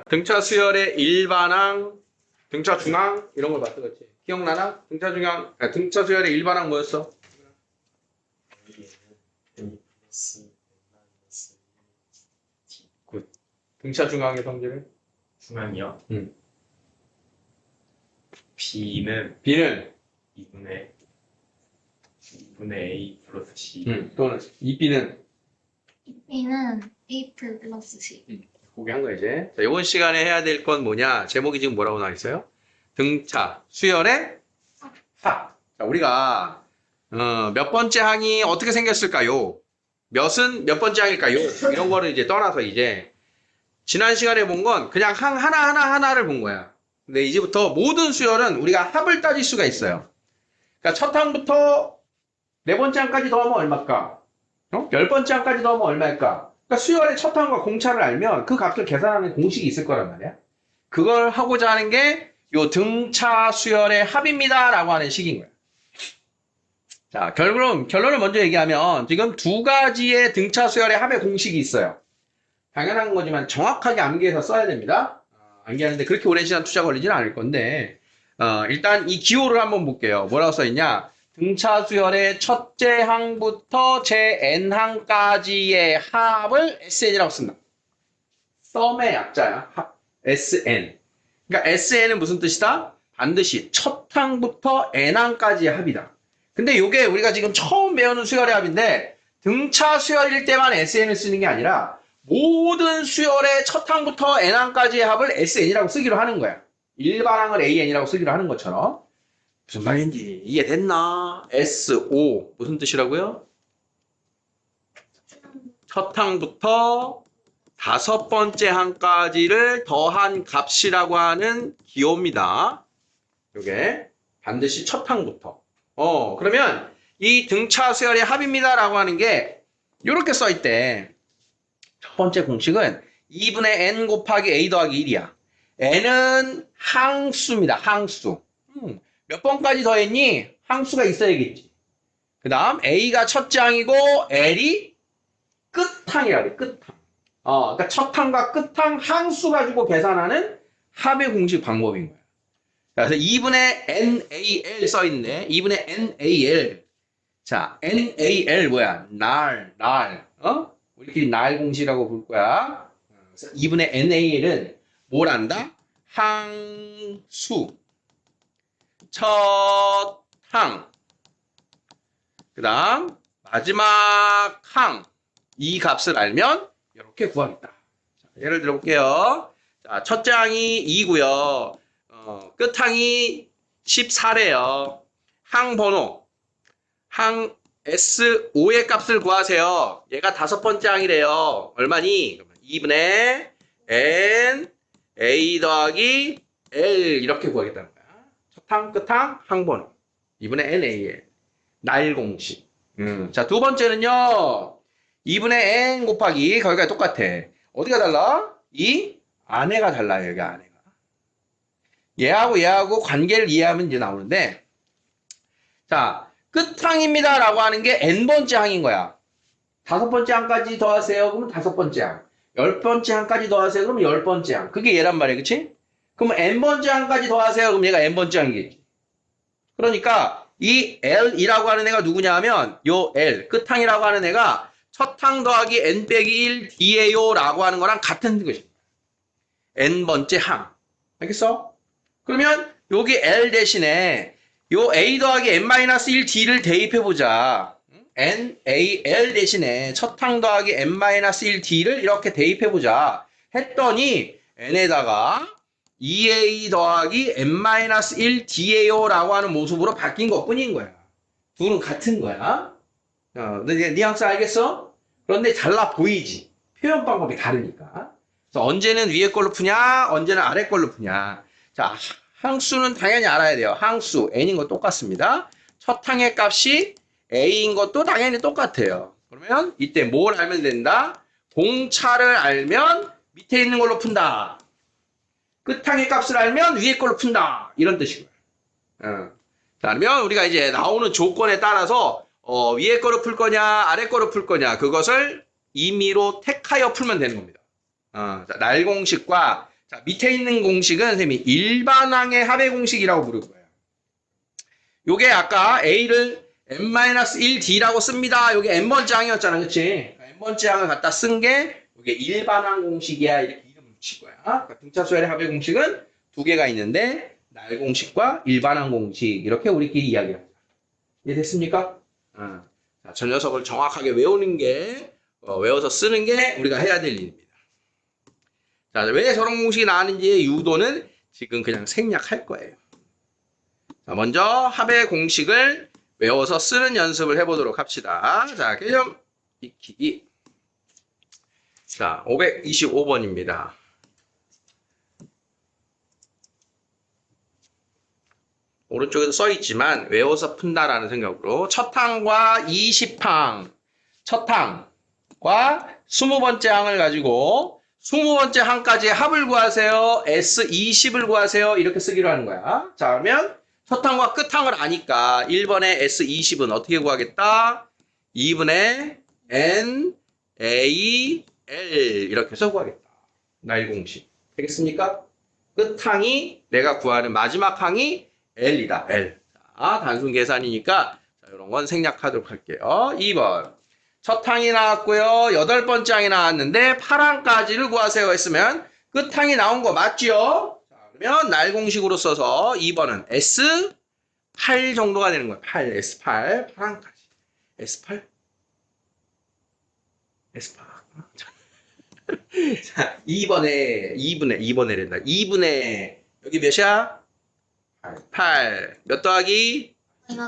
등차 수열의 일반항, 등차 중항 이런 걸 봤어, 그렇지? 기억나나? 등차 중항, 등차 수열의 일반항 뭐였어? 굿. 등차 중항의 성질은? 중앙이요? 응. B는 B는 2분의 A 플러스 C. 또는 2B는 B는 A 플러스 C. 포기한 거야 이제. 자, 이번 시간에 해야 될 건 뭐냐? 제목이 지금 뭐라고 나와 있어요? 등차 수열의 합. 자, 우리가 몇 번째 항이 어떻게 생겼을까요? 몇은 몇 번째 항일까요? 이런 거를 이제 떠나서 이제 지난 시간에 본 건 그냥 항 하나를 본 거야. 근데 이제부터 모든 수열은 우리가 합을 따질 수가 있어요. 그러니까 첫 항부터 네 번째 항까지 더하면 얼마일까? 열 번째 항까지 더하면 얼마일까? 그러니까 수열의 첫 항과 공차를 알면 그 값을 계산하는 공식이 있을 거란 말이야. 그걸 하고자 하는 게 요 등차 수열의 합입니다 라고 하는 식인 거야. 자, 결론을 먼저 얘기하면 지금 두 가지의 등차 수열의 합의 공식이 있어요. 당연한 거지만 정확하게 암기해서 써야 됩니다. 암기하는데 그렇게 오랜 시간 투자 걸리지는 않을 건데 일단 이 기호를 한번 볼게요. 뭐라고 써있냐? 등차 수열의 첫째 항부터 제 n항까지의 합을 SN이라고 쓴다. 썸의 약자야. 합. SN. 그러니까 SN은 무슨 뜻이다? 반드시 첫 항부터 n항까지의 합이다. 근데 이게 우리가 지금 처음 배우는 수열의 합인데 등차 수열일 때만 SN을 쓰는 게 아니라 모든 수열의 첫 항부터 n항까지의 합을 SN이라고 쓰기로 하는 거야. 일반항을 AN이라고 쓰기로 하는 것처럼. 무슨 말인지 이해됐나? SO 무슨 뜻이라고요? 첫 항부터 다섯 번째 항까지를 더한 값이라고 하는 기호입니다. 요게 반드시 첫 항부터. 그러면 이 등차 수열의 합입니다라고 하는 게 이렇게 써있대. 첫 번째 공식은 2분의 n 곱하기 a 더하기 1이야. n은 항수입니다. 항수. 몇 번까지 더했니? 항수가 있어야겠지. 그 다음 a가 첫째 항이고 l이 끝항이라 그래. 끝항. 그러니까 첫 항과 끝항 항수 가지고 계산하는 합의 공식 방법인 거야. 그래서 2분의 NaL 써있네. 2분의 NaL. 자, NaL 뭐야? 날. 우리끼리 날 공식이라고 부를 거야. 그래서 2분의 NaL은 뭘 한다? 항수. 첫 항. 그 다음 마지막 항. 이 값을 알면 이렇게 구하겠다. 자, 예를 들어 볼게요. 자, 첫째 항이 2고요. 끝항이 14래요. 항 번호. 항 S5의 값을 구하세요. 얘가 다섯 번째 항이래요. 얼마니? 2분의 N A 더하기 L 이렇게 구하겠다는 거야. 첫 항, 끝항, 항 번호. 2분의 N A L. 날 공식. 자, 두 번째는요. 2분의 n 곱하기 거기가 똑같아. 어디가 달라? 이 안에가 달라요. 여기 안에가. 얘하고 관계를 이해하면 이제 나오는데 자, 끝항입니다 라고 하는 게 n번째 항인 거야. 다섯 번째 항까지 더하세요. 그러면 다섯 번째 항. 열 번째 항까지 더하세요. 그러면 열 번째 항. 그게 얘란 말이야. 그치? 그러면 n번째 항까지 더하세요. 그럼 얘가 n번째 항이겠지. 그러니까 이 L이라고 하는 애가 누구냐 하면 요 L, 끝항이라고 하는 애가 첫 항 더하기 n 빼기 1 D예요 라고 하는 거랑 같은 것입니다. n번째 항. 알겠어? 그러면 여기 L 대신에 요 A 더하기 n-1 D를 대입해보자. NaL 대신에 첫 항 더하기 n-1 D를 이렇게 대입해보자. 했더니 n에다가 2A 더하기 n-1 D예요 라고 하는 모습으로 바뀐 것 뿐인 거야. 둘은 같은 거야. 근데 뉘앙스 알겠어? 그런데 잘나 보이지. 표현 방법이 다르니까. 그래서 언제는 위에 걸로 푸냐, 언제는 아래 걸로 푸냐. 자, 항수는 당연히 알아야 돼요. 항수 n인 거 똑같습니다. 첫 항의 값이 a인 것도 당연히 똑같아요. 그러면 이때 뭘 알면 된다? 공차를 알면 밑에 있는 걸로 푼다. 끝항의 값을 알면 위에 걸로 푼다. 이런 뜻이고요. 자, 그러면 우리가 이제 나오는 조건에 따라서 위에 거로 풀 거냐, 아래 거로 풀 거냐, 그것을 임의로 택하여 풀면 되는 겁니다. 자, 날 공식과 자, 밑에 있는 공식은 선생님이 일반항의 합의 공식이라고 부를 거예요. 요게 아까 A를 n-1D라고 씁니다. 요게 n번째 항이었잖아. 그치? n번째 항을 갖다 쓴 게 요게 일반항 공식이야. 이렇게 이름을 붙일 거야. 그러니까 등차수열의 합의 공식은 두 개가 있는데 날 공식과 일반항 공식 이렇게 우리끼리 이야기합니다. 이해됐습니까? 자, 저 녀석을 정확하게 외우는 게 외워서 쓰는 게 우리가 해야 될 일입니다. 자, 왜 저런 공식이 나왔는지의 유도는 지금 그냥 생략할 거예요. 자, 먼저 합의 공식을 외워서 쓰는 연습을 해보도록 합시다. 자, 개념 익히기. 자, 525번입니다. 오른쪽에도 써 있지만 외워서 푼다라는 생각으로 첫 항과 20항, 첫 항과 20번째 항을 가지고 20번째 항까지 합을 구하세요. S20을 구하세요. 이렇게 쓰기로 하는 거야. 자, 그러면 첫 항과 끝 항을 아니까 1번의 S20은 어떻게 구하겠다? 2분의 N, A, L 이렇게 해서 구하겠다. 날 공식. 되겠습니까? 끝 항이 내가 구하는 마지막 항이 L이다. L. 자, 단순 계산이니까 자, 이런 건 생략하도록 할게요. 2번. 첫 항이 나왔고요. 8번째 항이 나왔는데 8항까지를 구하세요 했으면 끝 항이 나온 거 맞죠? 자, 그러면 날 공식으로 써서 2번은 S8 정도가 되는 거예요. 8, S8, 8항까지. S8? S8. 자, 2분의 랜다. 2분의 여기 몇이야? 8. 몇 더하기?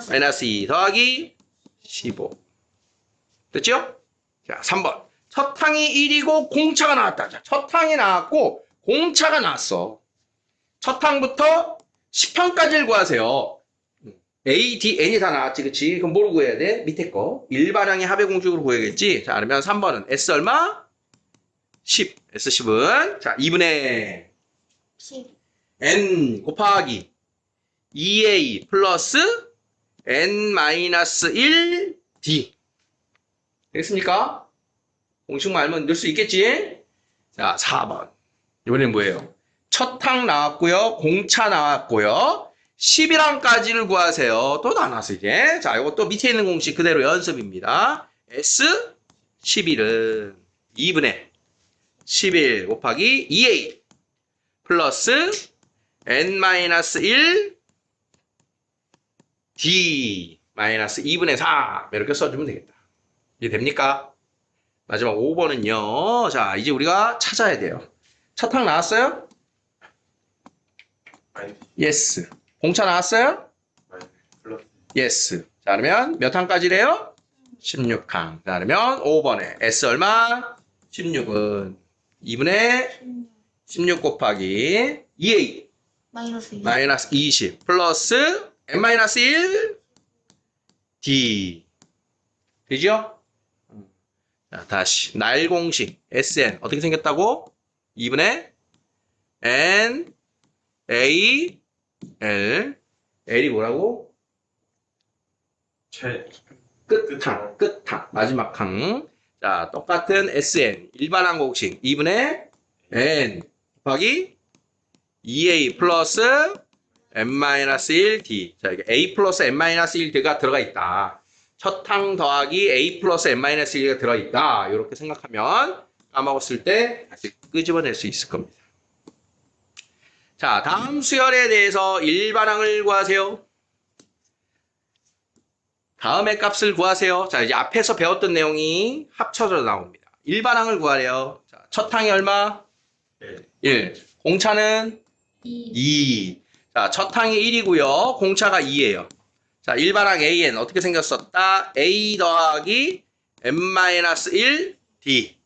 마이너스 2 더하기 15. 됐죠? 자, 3번. 첫 항이 1이고 공차가 나왔다. 자, 첫 항이 나왔고 공차가 나왔어. 첫 항부터 10항까지를 구하세요. A, D, N이 다 나왔지, 그치? 그럼 뭐로 구해야 돼? 밑에 거. 일반항의 합의 공식으로 구해야겠지? 자, 그러면 3번은 S 얼마? 10. S10은? 자, 2분의 10. N 곱하기 2A 플러스 N-1D. 되겠습니까? 공식만 알면 넣을 수 있겠지? 자, 4번. 이번엔 뭐예요? 첫 항 나왔고요. 공차 나왔고요. 11항까지를 구하세요. 또 나왔어, 이제. 자, 이것도 밑에 있는 공식 그대로 연습입니다. S11은 2분의 11 곱하기 2A 플러스 N-1 D 마이너스 2분의 4 이렇게 써주면 되겠다. 이해 됩니까? 마지막 5번은요. 자, 이제 우리가 찾아야 돼요. 첫 항 나왔어요? 예스. 공차 나왔어요? 플러스. 예스. 자, 그러면 몇 항까지래요? 16항. 자, 그러면 5번에 S 얼마? 16은 2분의 16 곱하기 2A 마이너스 2. 마이너스 20 플러스 N-1 D. 되죠? 자, 다시 날 공식 SN 어떻게 생겼다고? 2분의 N A L L이 뭐라고? 끝항 마지막 항. 자, 똑같은 SN 일반항 공식 2분의 N 곱하기 2A 플러스 N-1D. 자, 이게 A 플러스 N-1D가 들어가 있다. 첫 항 더하기 A 플러스 N-1가 들어있다. 이렇게 생각하면 까먹었을 때 다시 끄집어낼 수 있을 겁니다. 자, 다음 수열에 대해서 일반항을 구하세요. 다음의 값을 구하세요. 자, 이제 앞에서 배웠던 내용이 합쳐져 나옵니다. 일반항을 구하래요. 자, 첫 항이 얼마? 1. 공차는 2. 자, 첫 항이 1이고요. 공차가 2예요. 자, 일반항 AN 어떻게 생겼었다? A 더하기 N-1 D.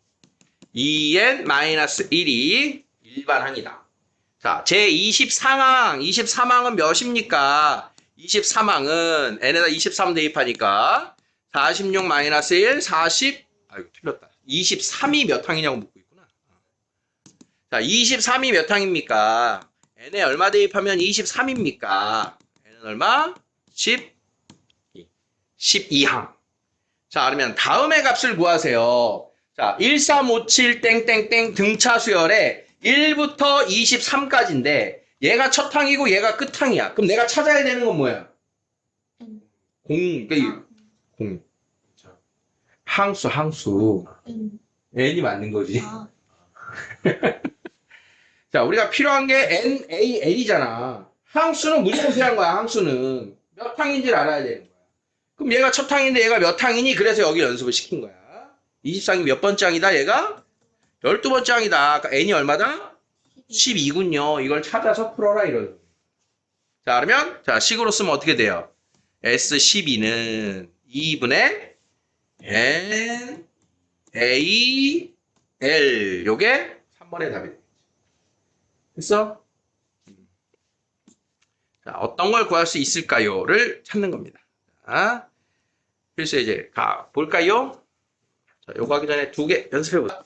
2N-1이 일반항이다. 자, 제23항. 23항은 몇입니까? 23항은 n에다 23 대입하니까 46-1, 40, 아이고 틀렸다. 23이 몇 항이냐고 묻고 있구나. 자, 23이 몇 항입니까? n에 얼마 대입하면 23입니까? n은 얼마? 12항. 자, 그러면 다음의 값을 구하세요. 자, 1357 땡땡땡 등차 수열에 1부터 23까지인데 얘가 첫 항이고 얘가 끝 항이야. 그럼 내가 찾아야 되는 건 뭐야? N. 그러니까 공. 자, 항수. N. n이 맞는 거지. 아, 자, 우리가 필요한 게 n, a, l이잖아. 항수는 무조건 필요한 거야, 항수는. 몇 항인지를 알아야 되는 거야. 그럼 얘가 첫 항인데 얘가 몇 항이니? 그래서 여기 연습을 시킨 거야. 23이 몇 번째 항이다, 얘가? 12번째 항이다. 그러니까 n이 얼마다? 12군요. 이걸 찾아서 풀어라, 이런. 자, 그러면, 자, 식으로 쓰면 어떻게 돼요? S12는 2분의 n, a, l. 요게 3번의 답이 되겠지. 됐어? 자, 어떤 걸 구할 수 있을까요?를 찾는 겁니다. 자, 필수 이제 가 볼까요? 자, 요거 하기 전에 2개 연습해 보자.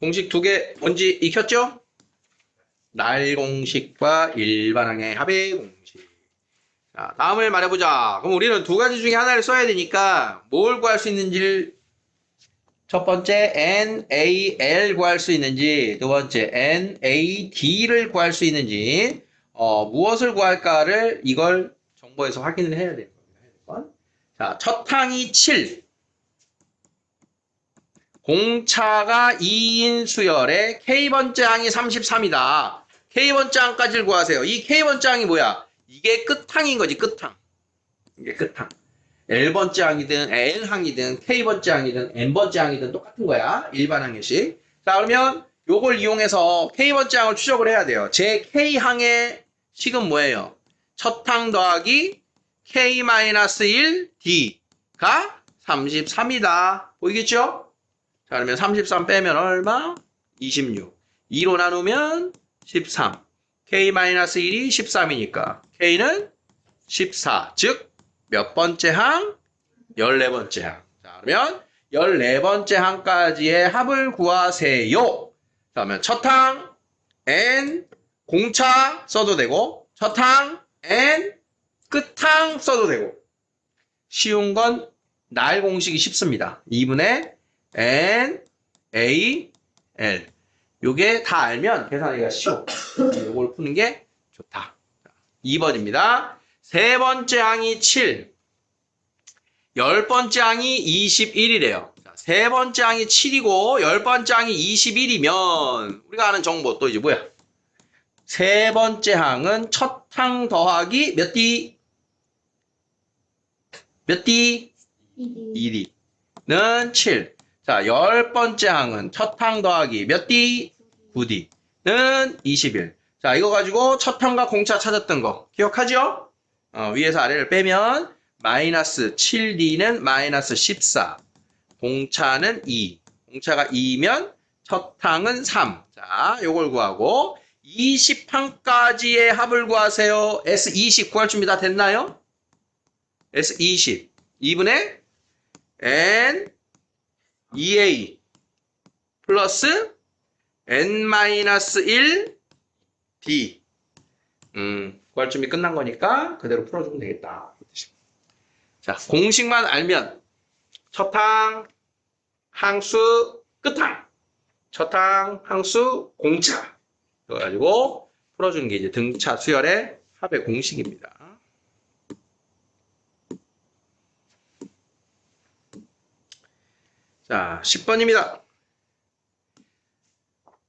공식 2개 뭔지 익혔죠? 날 공식과 일반항의 합의 공식. 자, 다음을 말해보자. 그럼 우리는 2가지 중에 하나를 써야 되니까 뭘 구할 수 있는지를 첫 번째 N, A, L 구할 수 있는지, 두 번째 N, A, D를 구할 수 있는지, 무엇을 구할까를 이걸 정보에서 확인을 해야 되는 겁니다. 자, 첫 항이 7. 공차가 2인 수열에 K번째 항이 33이다. K번째 항까지를 구하세요. 이 K번째 항이 뭐야? 이게 끝항인 거지, 끝항. 이게 끝항. L번째 항이든 L항이든 K번째 항이든 N번째 항이든 똑같은 거야. 일반 항의식. 자, 그러면 요걸 이용해서 K번째 항을 추적을 해야 돼요. 제 K항의 식은 뭐예요? 첫 항 더하기 K-1D가 33이다. 보이겠죠? 자, 그러면 33 빼면 얼마? 26. 2로 나누면 13. K-1이 13이니까 K는 14. 즉, 몇 번째 항? 14번째 항. 자, 그러면 14번째 항까지의 합을 구하세요. 자, 그러면 첫 항, N, 공차 써도 되고, 첫 항, N, 끝항 써도 되고. 쉬운 건 날 공식이 쉽습니다. 2분의 N, A, L. 요게 다 알면 계산하기가 쉬워. 요걸 푸는 게 좋다. 2번입니다. 세 번째 항이 7. 10번째 항이 21이래요. 세 번째 항이 7이고 10번째 항이 21이면 우리가 아는 정보 또 이제 뭐야? 세 번째 항은 첫 항 더하기 몇 D? 몇 D? 2D. 2D는 7. 자, 10번째 항은 첫 항 더하기 몇 D? 9D는 21. 자, 이거 가지고 첫 항과 공차 찾았던 거 기억하죠? 위에서 아래를 빼면 마이너스 7D는 마이너스 14. 공차는 2. 공차가 2면 첫 항은 3. 자, 요걸 구하고 20항까지의 합을 구하세요. S20 구할 준비 다 됐나요? S20. 2분의 N, EA 플러스 N-1 D. 구할 준비 끝난 거니까 그대로 풀어주면 되겠다. 자, 공식만 알면 첫 항, 항수, 끝항. 첫 항, 항수, 공차. 그래가지고 풀어주는 게 이제 등차 수열의 합의 공식입니다. 자, 10번입니다.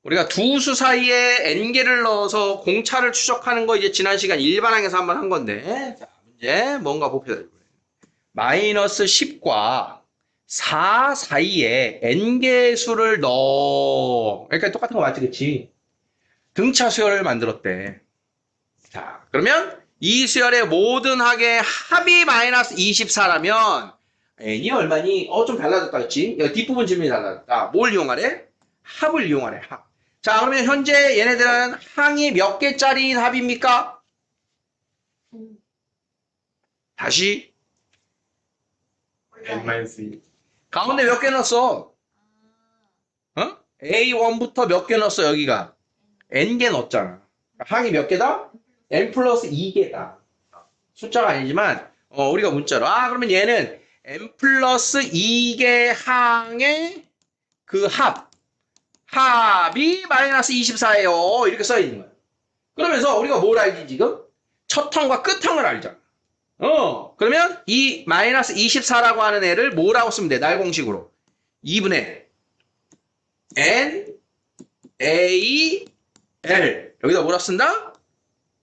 우리가 두 수 사이에 n개를 넣어서 공차를 추적하는 거 이제 지난 시간 일반항에서 한번 한 건데, 자, 문제 뭔가 봅시다. 마이너스 10과 4 사이에 n개의 수를 넣어. 그러니까 똑같은 거 맞지, 그치? 등차 수열을 만들었대. 자, 그러면 이 수열의 모든 항의 합이 마이너스 24라면 n이 얼마니? 좀 달라졌다, 그치? 여기 뒷부분 질문이 달라졌다. 뭘 이용하래? 합을 이용하래, 합. 자, 그러면 현재 얘네들은 항이 몇 개짜리인 합입니까? 다시 N-1 가운데 몇 개 넣었어? A1부터 몇 개 넣었어, 여기가? N개 넣었잖아. 항이 몇 개다? N 플러스 2개다. 숫자가 아니지만, 우리가 문자로. 그러면 얘는 N 플러스 2개 항의 그 합. 합이 마이너스 24예요. 이렇게 써 있는 거야. 그러면서 우리가 뭘 알지 지금? 첫 항과 끝 항을 알잖아. 그러면 이 마이너스 24라고 하는 애를 뭐라고 쓰면 돼? 날 공식으로. 2분의 n a l 여기다 뭐라 쓴다?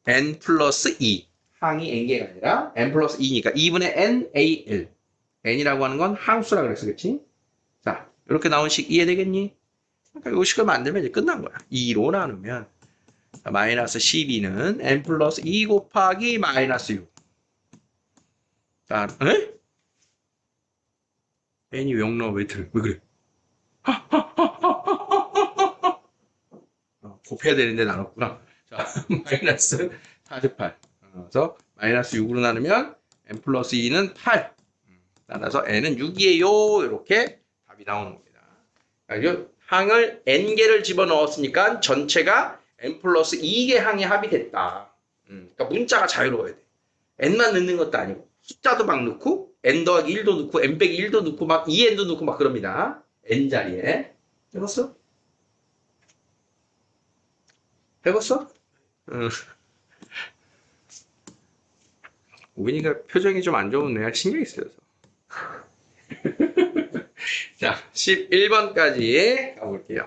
n 플러스 2 항이 n개가 아니라 n 플러스 2니까 2분의 n a l n이라고 하는 건 항수라 그랬어, 그렇지? 자, 이렇게 나온 식 이해되겠니? 그러니까 이 식을 만들면 이제 끝난 거야. 2로 나누면 마이너스 12는 n 플러스 2 곱하기 마이너스 6. 자, 에? n이 왜 0 나와? 왜 그래? 곱해야 되는데 나눴구나. 자, 마이너스 48. 그래서 마이너스 6으로 나누면 n 플러스 2는 8. 따라서 n은 6이에요. 이렇게 답이 나오는 겁니다. 그러니까 항을 n개를 집어넣었으니까 전체가 n 플러스 2개 항의 합이 됐다. 그러니까 문자가 자유로워야 돼. n만 넣는 것도 아니고 숫자도 막 넣고 n 더하기 1도 넣고 n 빼기 1도 넣고 막 2n도 넣고 막 그럽니다. n 자리에. 해봤어? 해봤어? 우빈이가 표정이 좀 안 좋은 내가 신경이 쓰여서. 자, 11번까지 가볼게요.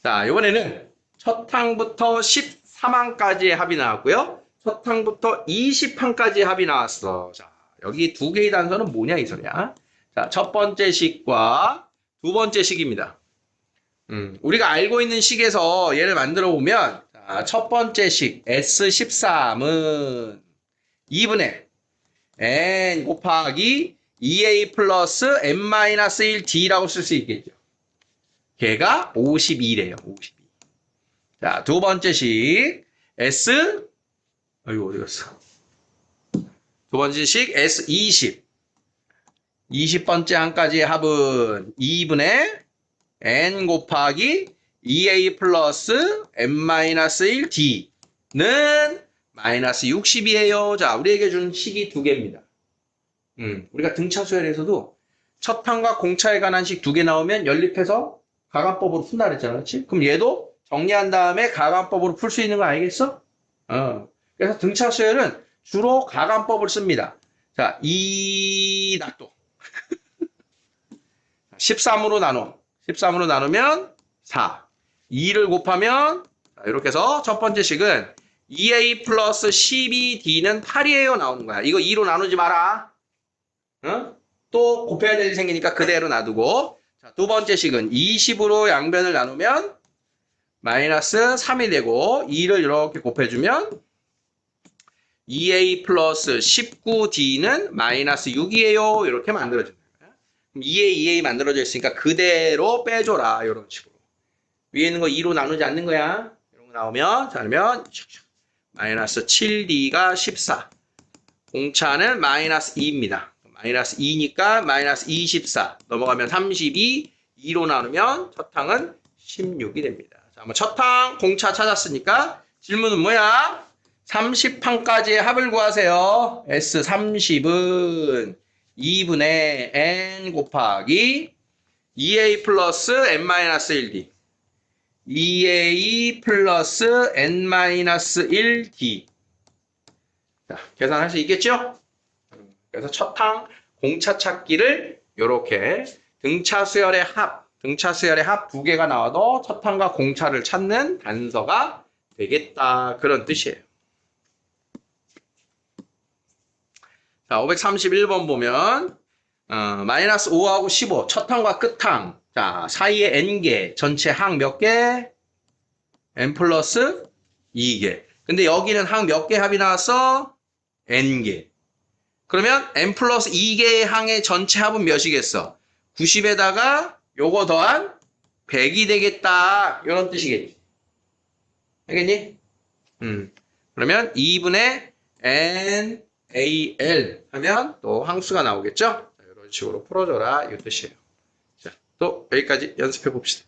자, 이번에는 첫 항부터 13항까지의 합이 나왔고요. 첫 항부터 20항까지의 합이 나왔어. 자, 여기 두 개의 단서는 뭐냐, 이 소리야. 자, 첫 번째 식과 두 번째 식입니다. 우리가 알고 있는 식에서 얘를 만들어 보면, 자, 첫 번째 식, S13은 2분의 n 곱하기 2a 플러스 n-1d라고 쓸 수 있겠죠. 걔가 52래요. 52. 자, 두 번째 식 S 아이고 어디 갔어? 두 번째 식 S20. 20번째 항까지의 합은 2분의 n 곱하기 2a 플러스 n-1d는 마이너스 60이에요. 자, 우리에게 준 식이 두 개입니다. 우리가 등차 수열에서도 첫 항과 공차에 관한 식 두 개 나오면 연립해서 가관법으로 푼다 그랬잖아. 그렇지? 그럼 얘도 정리한 다음에 가관법으로 풀 수 있는 거 알겠어? 그래서 등차 수열은 주로 가관법을 씁니다. 자, 이 낙도 13으로 나눠. 13으로 나누면 4. 2를 곱하면 자, 이렇게 해서 첫 번째 식은 2a 플러스 12d는 8이에요 나오는 거야. 이거 2로 나누지 마라. 또 곱해야 될 일이 생기니까 그대로 놔두고. 자, 두 번째 식은 20으로 양변을 나누면 마이너스 3이 되고 2를 이렇게 곱해주면 2a 플러스 19d는 마이너스 6이에요. 이렇게 만들어집니다. 2a 만들어져 있으니까 그대로 빼줘라. 이런 식으로. 위에 있는 거 2로 나누지 않는 거야. 이런 거 나오면 자, 그러면 마이너스 7d가 14. 공차는 마이너스 2입니다. 마이너스 2니까 마이너스 24. 넘어가면 32. 2로 나누면 첫 항은 16이 됩니다. 자, 한번 첫 항 공차 찾았으니까 질문은 뭐야? 30항까지의 합을 구하세요. S30은 2분의 n 곱하기 2a 플러스 n-1d 2a 플러스 n-1d 자, 계산할 수 있겠죠? 그래서 첫 항 공차 찾기를 이렇게 등차 수열의 합 두 개가 나와도 첫 항과 공차를 찾는 단서가 되겠다. 그런 뜻이에요. 자, 531번 보면 마이너스 5하고 15 첫 항과 끝 항. 자, 사이에 n개 전체 항 몇 개? n 플러스 2개. 근데 여기는 항 몇 개 합이 나왔어? n개. 그러면 n 플러스 2개의 항의 전체 합은 몇이겠어? 90에다가 요거 더한 100이 되겠다. 이런 뜻이겠지. 알겠니? 그러면 2분의 n AL 하면 또 항수가 나오겠죠? 자, 이런 식으로 풀어줘라 이 뜻이에요. 자, 또 여기까지 연습해 봅시다.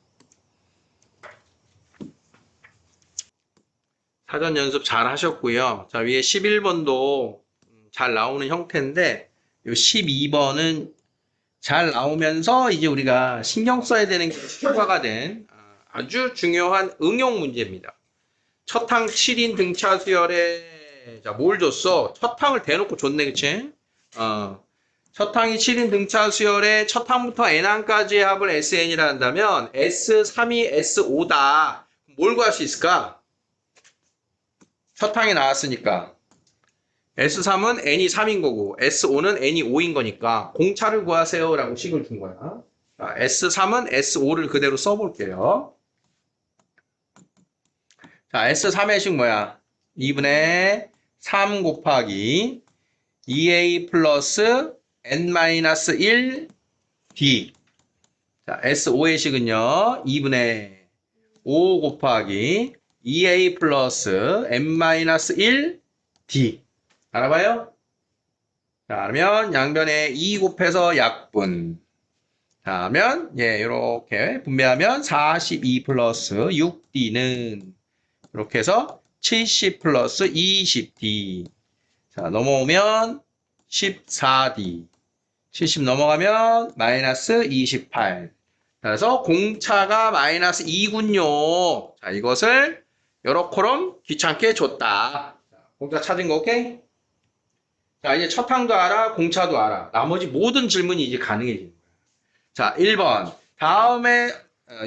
사전 연습 잘 하셨고요. 자, 위에 11번도 잘 나오는 형태인데 이 12번은 잘 나오면서 이제 우리가 신경 써야 되는 게 추가가 된 아주 중요한 응용 문제입니다. 첫항 7인 등차 수열에 자, 뭘 줬어? 첫항을 대놓고 줬네, 그치? 첫항이 7인 등차 수열에 첫항부터 n항까지의 합을 SN이라 한다면 S3이 S5다. 뭘 구할 수 있을까? 첫항이 나왔으니까 S3은 n이 3인 거고 S5는 n이 5인 거니까 공차를 구하세요 라고 식을 준 거야. 자, S3은 S5를 그대로 써볼게요. 자, S3의 식 뭐야? 2분의 3 곱하기 2a 플러스 n-1 d. 자, S5의 식은요. 2분의 5 곱하기 2a 플러스 n-1 d. 알아봐요? 자, 그러면 양변에 2 곱해서 약분. 자, 하면 이렇게 분배하면 42 플러스 6d는 이렇게 해서 70 플러스 20d. 자, 넘어오면 14d. 70 넘어가면 마이너스 28. 그래서 공차가 마이너스 2군요. 자, 이것을 요렇게럼 귀찮게 줬다. 자, 공차 찾은 거 오케이? 자, 이제 첫항도 알아, 공차도 알아. 나머지 모든 질문이 이제 가능해지는 거야. 자, 1번. 다음에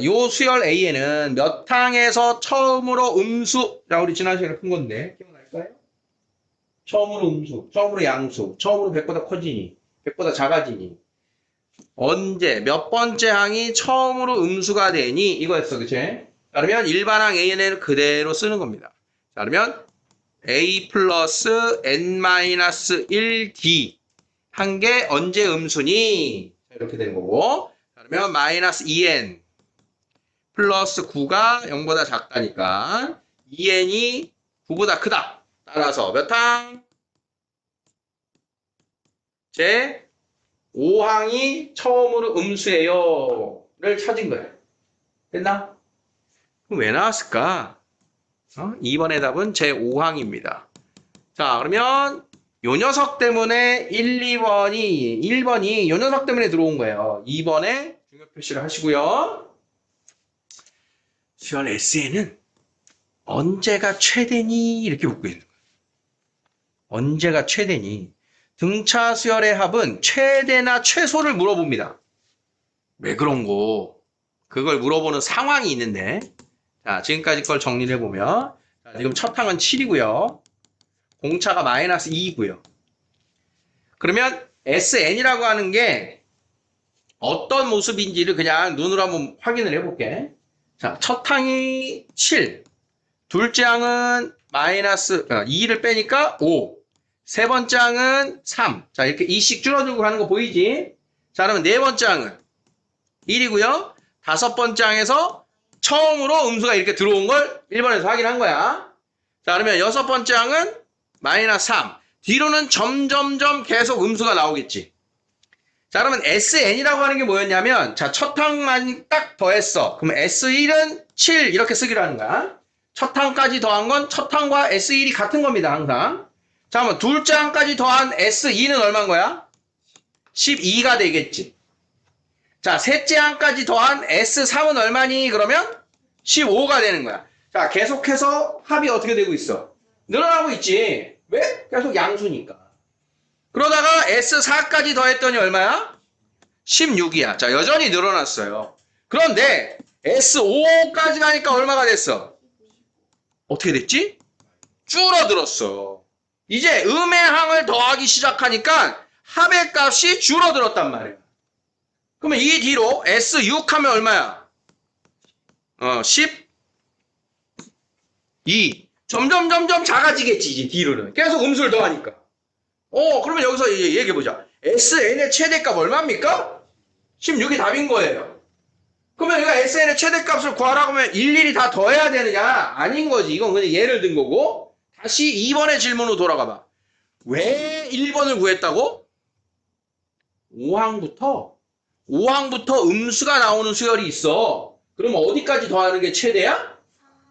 요 수열 A에는 몇 항에서 처음으로 음수. 자, 우리 지난 시간에 푼 건데 기억날까요? 처음으로 음수, 처음으로 양수, 처음으로 100보다 커지니, 100보다 작아지니. 언제, 몇 번째 항이 처음으로 음수가 되니 이거였어, 그치? 그러면 일반항 A는 그대로 쓰는 겁니다. 자, 그러면 A 플러스 n-1d 한 게 언제 음수니? 이렇게 되는 거고. 자, 그러면 마이너스 2n 플러스 9가 0보다 작다니까 2n이 9보다 크다. 따라서 몇 항? 제 5항이 처음으로 음수예요. 를 찾은 거야. 됐나? 그럼 왜 나왔을까? 2번의 답은 제 5항입니다. 자, 그러면 요 녀석 때문에 1번이 요 녀석 때문에 들어온 거예요. 2번에 중요 표시를 하시고요. 수열 S에는 언제가 최대니? 이렇게 묻고 있는 거예요. 언제가 최대니? 등차 수열의 합은 최대나 최소를 물어봅니다. 왜 그런 거? 그걸 물어보는 상황이 있는데 자, 지금까지 걸 정리를 해보면 자, 지금 첫 항은 7이고요. 공차가 마이너스 2이고요. 그러면 SN이라고 하는 게 어떤 모습인지를 그냥 눈으로 한번 확인을 해볼게. 자, 첫 항이 7, 둘째 항은 마이너스 2를 빼니까 5, 세 번째 항은 3. 자, 이렇게 2씩 줄어들고 가는 거 보이지? 자, 그러면 네 번째 항은 1이고요. 다섯 번째 항에서 처음으로 음수가 이렇게 들어온 걸 1번에서 확인한 거야. 자, 그러면 여섯 번째 항은 마이너스 3. 뒤로는 점점점 계속 음수가 나오겠지. 자, 그러면 SN이라고 하는 게 뭐였냐면, 자, 첫 항만 딱 더했어. 그럼 S1은 7 이렇게 쓰기로 하는 거야. 첫 항까지 더한 건 첫 항과 S1이 같은 겁니다, 항상. 자, 그러면 둘째 항까지 더한 S2는 얼마인 거야? 12가 되겠지. 자, 셋째 항까지 더한 S3은 얼마니? 그러면 15가 되는 거야. 자, 계속해서 합이 어떻게 되고 있어? 늘어나고 있지. 왜? 계속 양수니까. 그러다가 S4까지 더했더니 얼마야? 16이야. 자, 여전히 늘어났어요. 그런데 S5까지 가니까 얼마가 됐어? 어떻게 됐지? 줄어들었어. 이제 음의 항을 더하기 시작하니까 합의 값이 줄어들었단 말이야. 그러면 이 뒤로 S6 하면 얼마야? 12. 점점 작아지겠지, 이제 뒤로는. 계속 음수를 더하니까. 그러면 여기서 얘기해보자. SN의 최대값 얼마입니까? 16이 답인 거예요. 그러면 이거 SN의 최대값을 구하라고 하면 일일이 다 더해야 되느냐? 아닌 거지. 이건 그냥 예를 든 거고. 다시 2번의 질문으로 돌아가 봐. 왜 1번을 구했다고? 5항부터 음수가 나오는 수열이 있어. 그러면 어디까지 더하는 게 최대야?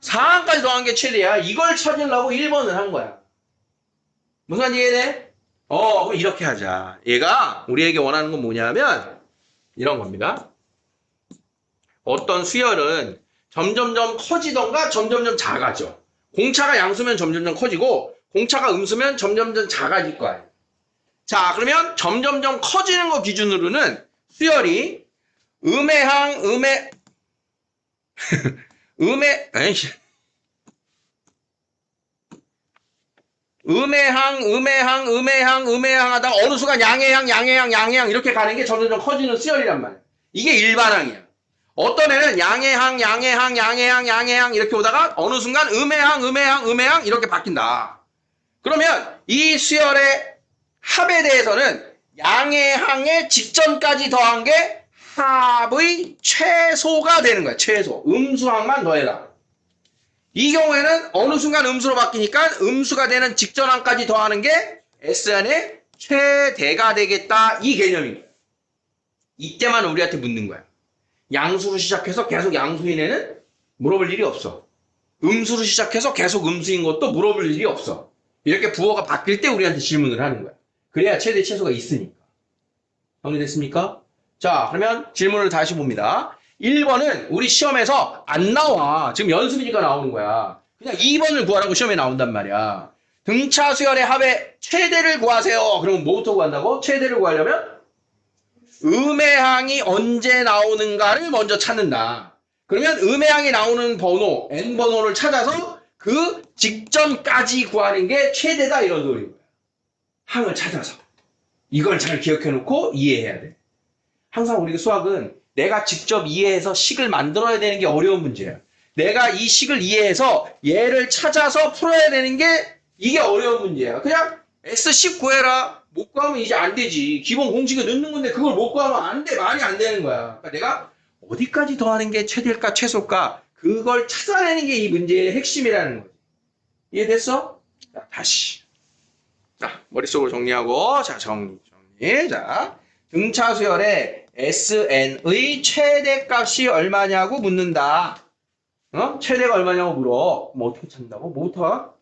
4항까지 더하는 게 최대야. 이걸 찾으려고 1번을 한 거야. 무슨 이해돼? 그럼 이렇게 하자. 얘가 우리에게 원하는 건 뭐냐면 이런 겁니다. 어떤 수열은 점점점 커지던가 점점점 작아져. 공차가 양수면 점점점 커지고 공차가 음수면 점점점 작아질 거야. 자, 그러면 점점점 커지는 거 기준으로는 수열이 음해항, 음해항 하다가 어느 순간 양해항 이렇게 가는 게 점점점 커지는 수열이란 말이야. 이게 일반항이야. 어떤 애는 양해항 이렇게 오다가 어느 순간 음해항 이렇게 바뀐다. 그러면 이 수열의 합에 대해서는 양해항의 직전까지 더한 게 합의 최소가 되는 거야. 최소. 음수항만 더해라. 이 경우에는 어느 순간 음수로 바뀌니까 음수가 되는 직전항까지 더하는 게 Sn의 최대가 되겠다. 이 개념인 거야. 이때만 우리한테 묻는 거야. 양수로 시작해서 계속 양수인 애는 물어볼 일이 없어. 음수로 시작해서 계속 음수인 것도 물어볼 일이 없어. 이렇게 부호가 바뀔 때 우리한테 질문을 하는 거야. 그래야 최대 최소가 있으니까. 정리됐습니까? 자, 그러면 질문을 다시 봅니다. 1번은 우리 시험에서 안 나와. 지금 연습이니까 나오는 거야. 그냥 2번을 구하라고 시험에 나온단 말이야. 등차 수열의 합의 최대를 구하세요. 그러면 뭐부터 구한다고? 최대를 구하려면 음해항이 언제 나오는가를 먼저 찾는다. 그러면 음해항이 나오는 번호, n번호를 찾아서 그 직전까지 구하는 게 최대다 이런 소리인 거야. 항을 찾아서. 이걸 잘 기억해 놓고 이해해야 돼. 항상 우리가 수학은 내가 직접 이해해서 식을 만들어야 되는 게 어려운 문제야. 내가 이 식을 이해해서 얘를 찾아서 풀어야 되는 게 이게 어려운 문제야. 그냥 S10 구해라. 못 구하면 이제 안 되지. 기본 공식을 넣는 건데 그걸 못 구하면 안 돼. 말이 안 되는 거야. 그러니까 내가 어디까지 더하는 게 최대일까 최소일까 그걸 찾아내는 게 이 문제의 핵심이라는 거지. 이해됐어? 자, 다시. 자, 머릿속으로 정리하고 자, 정리. 자, 등차 수열의 Sn의 최대값이 얼마냐고 묻는다. 최대가 얼마냐고 물어. 그럼 어떻게 찾는다고? 뭐부터?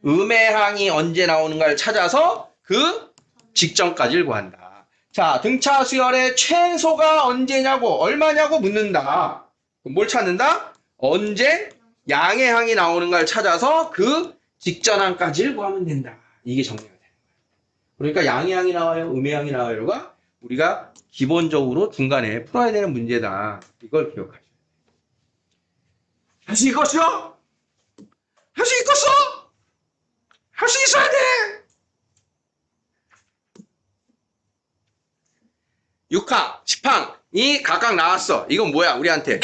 음해항이 언제 나오는가를 찾아서 그 직전까지를 구한다. 자, 등차 수열의 최소가 언제냐고, 얼마냐고 묻는다. 그럼 뭘 찾는다? 언제 양해항이 나오는가를 찾아서 그 직전항까지를 구하면 된다. 이게 정리가 되는 거야. 그러니까 양해항이 나와요, 음해항이 나와요가 우리가 기본적으로 중간에 풀어야 되는 문제다. 이걸 기억하셔야 돼요. 할 수 있겠어? 할 수 있겠어? 할 수 있어야 돼! 6항, 10항이 각각 나왔어. 이건 뭐야, 우리한테?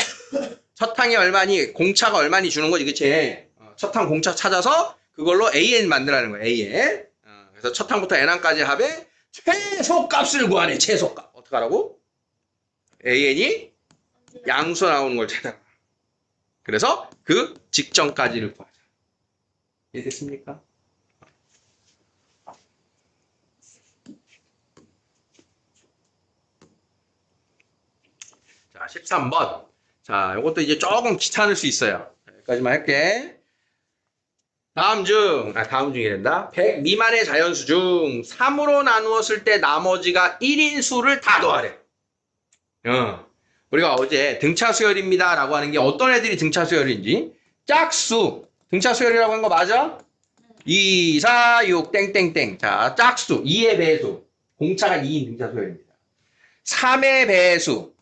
첫 항이 얼마니, 공차가 얼마니 주는 거지, 그치? 첫 항 공차 찾아서 그걸로 AN 만들라는 거야, AN. 그래서 첫 항부터 N항까지 합의 최소값을 구하네, 최소값. 어떻게 하라고? AN이 양수 나오는 걸 찾아라. 그래서 그 직전까지를 구하자. 이해됐습니까? 자, 13번. 자, 이것도 이제 조금 귀찮을 수 있어요. 여기까지만 할게. 다음 중이 된다. 100 미만의 자연수 중 3으로 나누었을 때 나머지가 1인 수를 다 더하래. 우리가 어제 등차 수열입니다 라고 하는 게 어떤 애들이 등차 수열인지 짝수. 등차 수열이라고 한 거 맞아? 2, 4, 6, 땡땡땡. 자, 짝수. 2의 배수. 공차가 2인 등차 수열입니다. 3의 배수.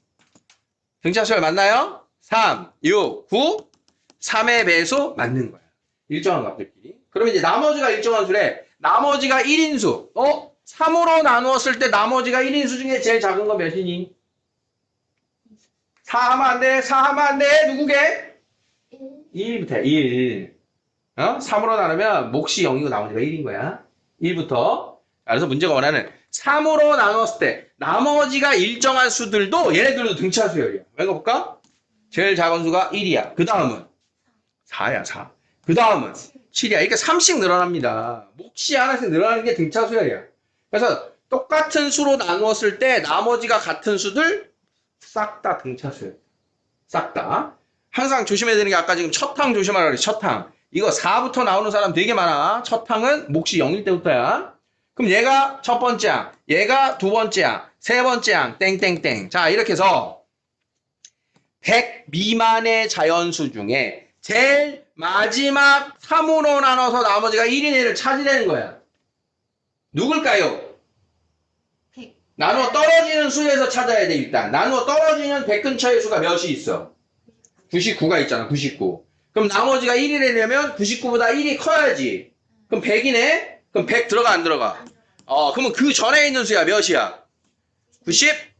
등차 수열 맞나요? 3, 6, 9. 3의 배수 맞는 거야. 일정한 값들끼리. 그러면 이제 나머지가 일정한 수래. 나머지가 1인수. 3으로 나누었을 때 나머지가 1인수 중에 제일 작은 거 몇이니? 4 하면 안 돼. 4 하면 안 돼. 누구게? 1부터 1. 3으로 나누면 몫이 0이고 나머지가 1인 거야. 1부터. 그래서 문제가 원하는 3으로 나눴을 때 나머지가 일정한 수들도 얘네들도 등차 수열이야. 읽어볼까? 제일 작은 수가 1이야. 그 다음은 4야, 4. 그 다음은 7이야. 이렇게 3씩 늘어납니다. 몫이 하나씩 늘어나는 게 등차 수열이야. 그래서 똑같은 수로 나누었을 때 나머지가 같은 수들 싹 다 등차 수열. 싹 다. 항상 조심해야 되는 게 아까 지금 첫 항 조심하라 그랬지. 첫 항. 이거 4부터 나오는 사람 되게 많아. 첫 항은 몫이 0일 때부터야. 그럼 얘가 첫 번째 항, 얘가 두 번째 항, 세 번째 항, 땡땡땡. 자, 이렇게 해서 100 미만의 자연수 중에 제일 마지막 3으로 나눠서 나머지가 1인 애를 찾으려는 거야. 누굴까요? 100. 나누어 떨어지는 수에서 찾아야 돼, 일단. 나누어 떨어지는 100 근처의 수가 몇이 있어? 99가 있잖아, 99. 그럼 나머지가 1이 되려면 99보다 1이 커야지. 그럼 100이네? 그럼 100 들어가, 안 들어가? 그러면 그 전에 있는 수야, 몇이야? 97.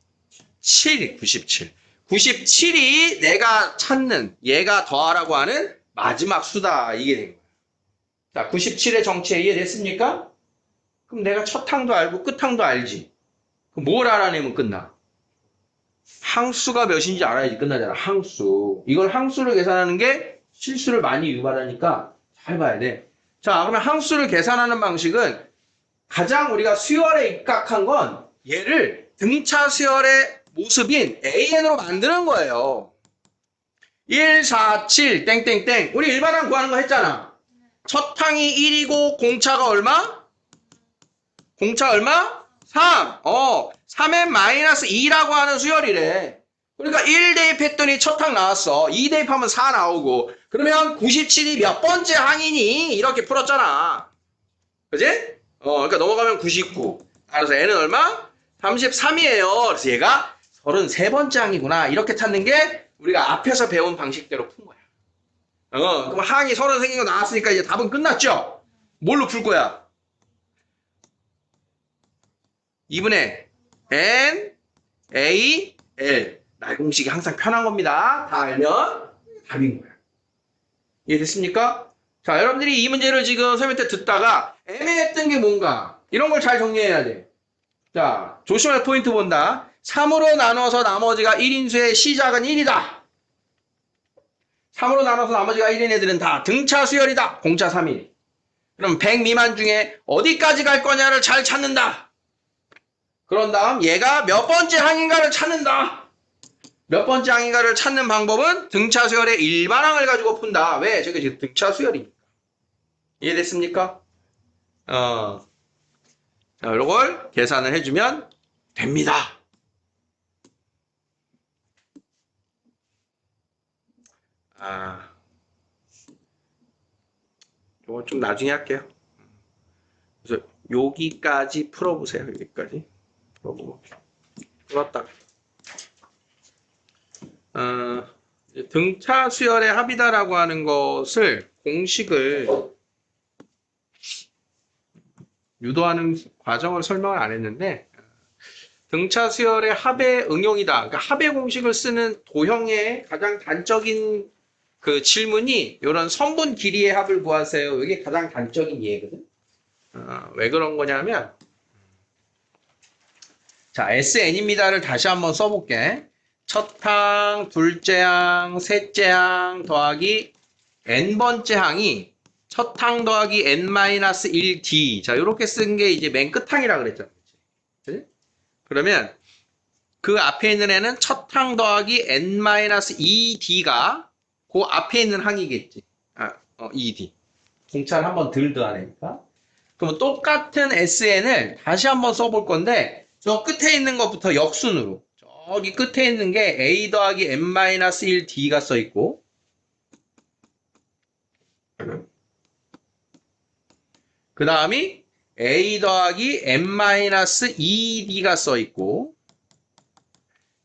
97. 97이 내가 찾는, 얘가 더하라고 하는 마지막 수다. 이게 된 거야. 자, 97의 정체 이해됐습니까? 그럼 내가 첫 항도 알고 끝 항도 알지. 그럼 뭘 알아내면 끝나? 항수가 몇인지 알아야지 끝나잖아. 항수. 이걸 항수를 계산하는 게 실수를 많이 유발하니까 잘 봐야 돼. 자, 그러면 항수를 계산하는 방식은 가장 우리가 수열에 입각한 건 얘를 등차 수열의 모습인 AN으로 만드는 거예요. 1, 4, 7, 땡땡땡. 우리 일반항 구하는 거 했잖아. 첫 항이 1이고 공차가 얼마? 공차 얼마? 3. 3의 마이너스 2라고 하는 수열이래. 그러니까 1 대입했더니 첫 항 나왔어. 2 대입하면 4 나오고. 그러면 97이 몇 번째 항이니? 이렇게 풀었잖아. 그지? 그러니까 넘어가면 99. 따라서 n은 얼마? 33이에요. 그래서 얘가 33번째 항이구나. 이렇게 찾는 게 우리가 앞에서 배운 방식대로 푼 거야. 그럼 항이 30 생긴 거 나왔으니까 이제 답은 끝났죠? 뭘로 풀 거야? 2분의 n, a, l. 날 공식이 항상 편한 겁니다. 다 알면 답인 거야. 이해됐습니까? 자, 여러분들이 이 문제를 지금 설명 때 듣다가 애매했던 게 뭔가 이런 걸 잘 정리해야 돼. 자, 조심할 포인트 본다. 3으로 나눠서 나머지가 1인수의 시작은 1이다. 3으로 나눠서 나머지가 1인 애들은 다 등차 수열이다. 공차 3일. 그럼 100 미만 중에 어디까지 갈 거냐를 잘 찾는다. 그런 다음 얘가 몇 번째 항인가를 찾는다. 몇 번째 항인가를 찾는 방법은 등차 수열의 일반항을 가지고 푼다. 왜? 저게 지금 등차 수열이니까. 이해됐습니까? 자, 이걸 계산을 해주면 됩니다. 이건 좀 나중에 할게요. 그래서 여기까지 풀어보세요. 여기까지. 풀어보고. 풀었다가. 등차 수열의 합이다라고 하는 것을 공식을 유도하는 과정을 설명을 안 했는데 등차 수열의 합의 응용이다. 그러니까 합의 공식을 쓰는 도형의 가장 단적인 그 질문이 이런 선분 길이의 합을 구하세요. 이게 가장 단적인 예거든. 왜 그런 거냐면 자, SN입니다를 다시 한번 써볼게. 첫 항, 둘째 항, 셋째 항 더하기 n번째 항이 첫 항 더하기 n-1d. 자, 이렇게 쓴 게 이제 맨 끝 항이라 그랬잖아. 그치? 그러면 그 앞에 있는 애는 첫 항 더하기 n-2d가 그 앞에 있는 항이겠지. 2d. 공차를 한번 덜 더하니까. 그러면 똑같은 SN을 다시 한번 써볼 건데 저 끝에 있는 것부터 역순으로. 저기 끝에 있는 게 a 더하기 n-1d가 써있고 그 다음이 a 더하기 n-2d가 써있고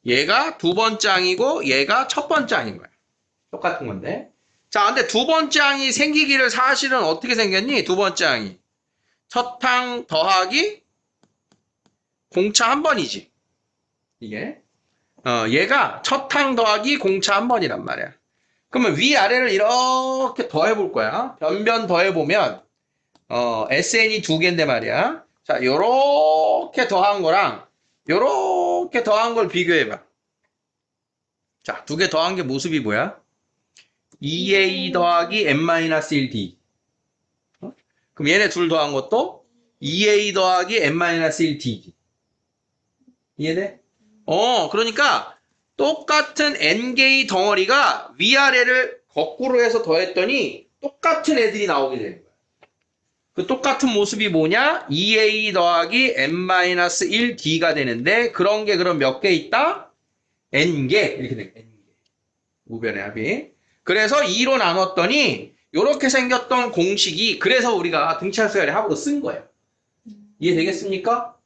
얘가 두 번째 항이고 얘가 첫 번째 항인 거야. 똑같은 건데. 자, 근데 두 번째 항이 생기기를 사실은 어떻게 생겼니? 두 번째 항이. 첫 항 더하기 공차 한 번이지. 이게. 얘가 첫 항 더하기 공차 한 번이란 말이야. 그러면 위아래를 이렇게 더해볼 거야. 변변 더해보면, SN이 두 개인데 말이야. 자, 요렇게 더한 거랑, 요렇게 더한 걸 비교해봐. 자, 두 개 더한 게 모습이 뭐야? 2a 더하기 n-1d. 그럼 얘네 둘 더한 것도 2a 더하기 n-1d. 이해돼? 그러니까 똑같은 n개의 덩어리가 위아래를 거꾸로 해서 더했더니 똑같은 애들이 나오게 되는 거야. 그 똑같은 모습이 뭐냐? 2a 더하기 n-1d가 되는데 그런 게 그럼 몇 개 있다? n개. 이렇게 돼. n개. 우변의 합이. 그래서 2로 나눴더니 이렇게 생겼던 공식이 그래서 우리가 등차 수열의 합으로 쓴 거예요. 이해되겠습니까?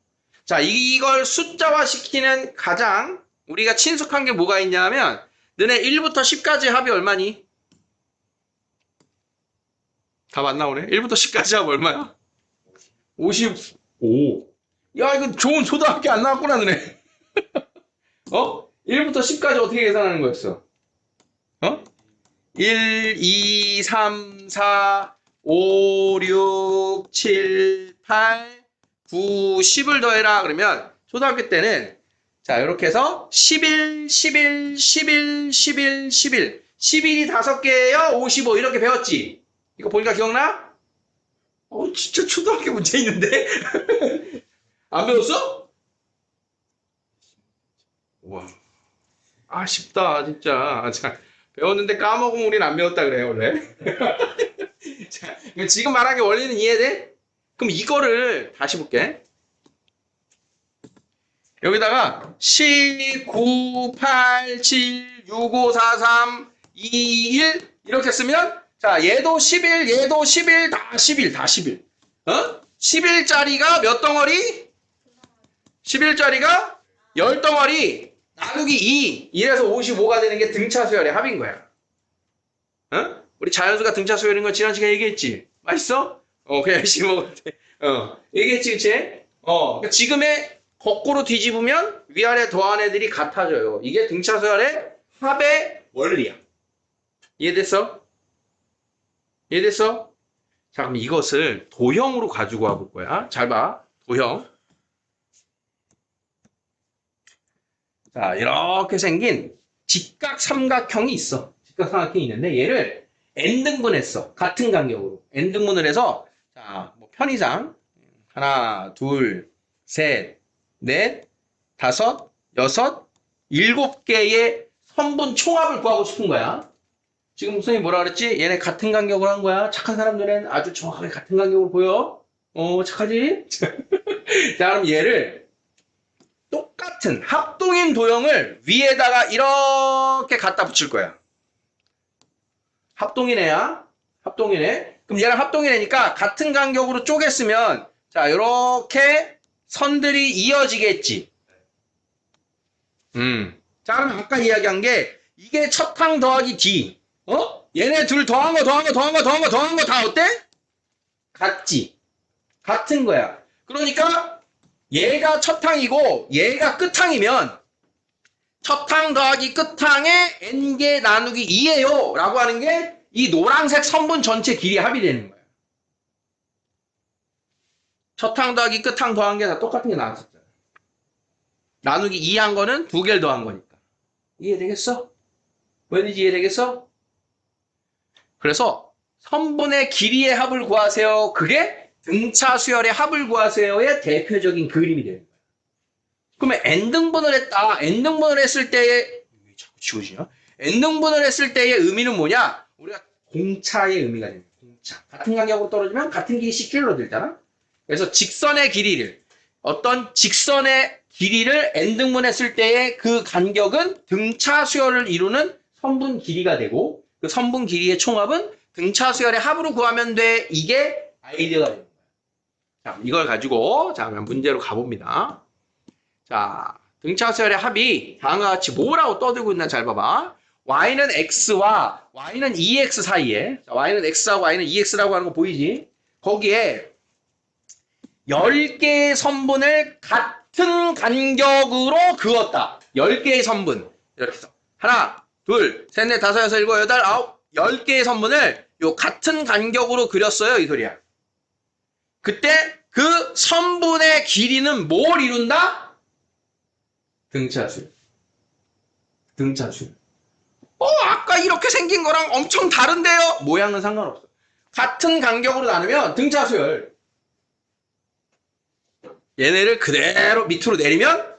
자, 이걸 숫자화 시키는 가장 우리가 친숙한 게 뭐가 있냐면 너네 1부터 10까지 합이 얼마니? 답 안 나오네. 1부터 10까지 합 얼마야? 55. 야, 이거 좋은 초등학교 안 나왔구나, 너네. 어? 1부터 10까지 어떻게 계산하는 거였어? 어? 1, 2, 3, 4, 5, 6, 7, 8, 9, 10을 더해라. 그러면 초등학교 때는 자, 이렇게 해서 11, 11, 11, 11, 11. 11이 5개예요. 55 이렇게 배웠지? 이거 보니까 기억나? 진짜 초등학교 문제 있는데? 안 배웠어? 와, 아쉽다, 진짜. 자, 배웠는데 까먹으면 우린 안 배웠다 그래요, 원래. 자, 지금 말한 게 원리는 이해돼? 그럼 이거를 다시 볼게. 여기다가 10, 9, 8, 7, 6, 5, 4, 3, 2, 1 이렇게 쓰면 자, 얘도 11, 얘도 11, 다 11, 다 11. 11짜리가 몇 덩어리? 11짜리가 10덩어리 나누기 2. 이래서 55가 되는 게 등차 수열의 합인 거야. 우리 자연수가 등차 수열인 거 지난 시간에 얘기했지? 맛있어? 그냥 열심히 먹을 때. 얘기했지, 그치? 그러니까 지금의 거꾸로 뒤집으면 위아래 더한 애들이 같아져요. 이게 등차 수열의 합의 원리야. 이해됐어? 이해됐어? 자, 그럼 이것을 도형으로 가지고 와볼 거야. 잘 봐. 도형. 자, 이렇게 생긴 직각삼각형이 있어. 직각삼각형이 있는데 얘를 n등분했어. 같은 간격으로. n등분을 해서 자, 뭐 편의상 하나, 둘, 셋, 넷, 다섯, 여섯, 7개의 선분 총합을 구하고 싶은 거야. 지금 선생님이 뭐라 그랬지? 얘네 같은 간격으로 한 거야. 착한 사람들은 아주 정확하게 같은 간격으로 보여. 착하지? 자, 그럼 얘를 똑같은 합동인 도형을 위에다가 이렇게 갖다 붙일 거야. 합동인 애야. 합동인 애. 그럼 얘랑 합동인 애니까 같은 간격으로 쪼갰으면 자, 이렇게 선들이 이어지겠지. 자, 그럼 아까 이야기한 게 이게 첫 항 더하기 D. 얘네 둘 더한 거 다 어때? 같지. 같은 거야. 그러니까 얘가 첫 항이고 얘가 끝 항이면 첫 항 더하기 끝 항의 n개 나누기 2예요. 라고 하는 게 이 노란색 선분 전체 길이 합이 되는 거야. 첫 항 더하기 끝 항 더한 게 다 똑같은 게 나왔었잖아. 나누기 2 한 거는 2개를 더한 거니까. 이해되겠어? 왠지 이해되겠어? 그래서 선분의 길이의 합을 구하세요. 그게 등차 수열의 합을 구하세요의 대표적인 그림이 되는 거야. 그러면 n등분을 했다. n등분을 했을 때의 왜 자꾸 지워지냐? n등분을 했을 때의 의미는 뭐냐? 우리가 공차의 의미가 되는 거야. 공차. 같은 간격으로 떨어지면 같은 길이씩 줄어들잖아. 그래서 직선의 길이를 어떤 직선의 길이를 n등분했을 때의 그 간격은 등차 수열을 이루는 선분 길이가 되고 그 선분 길이의 총합은 등차 수열의 합으로 구하면 돼. 이게 아이디어가 되는 거야. 자, 이걸 가지고 자, 그럼 문제로 가봅니다. 자, 등차 수열의 합이 다음과 같이 뭐라고 떠들고 있나 잘 봐봐. y는 x와 y는 2x 사이에 자, y는 x하고 y는 2x라고 하는 거 보이지? 거기에 10개의 선분을 같은 간격으로 그었다. 10개의 선분. 이렇게 해서 하나, 둘, 셋, 넷, 다섯, 여섯, 일곱, 여덟, 아홉, 10개의 선분을 요 같은 간격으로 그렸어요. 이 소리야. 그때 그 선분의 길이는 뭘 이룬다? 등차수. 등차수. 아까 이렇게 생긴 거랑 엄청 다른데요? 모양은 상관없어. 같은 간격으로 나누면 등차수열. 얘네를 그대로 밑으로 내리면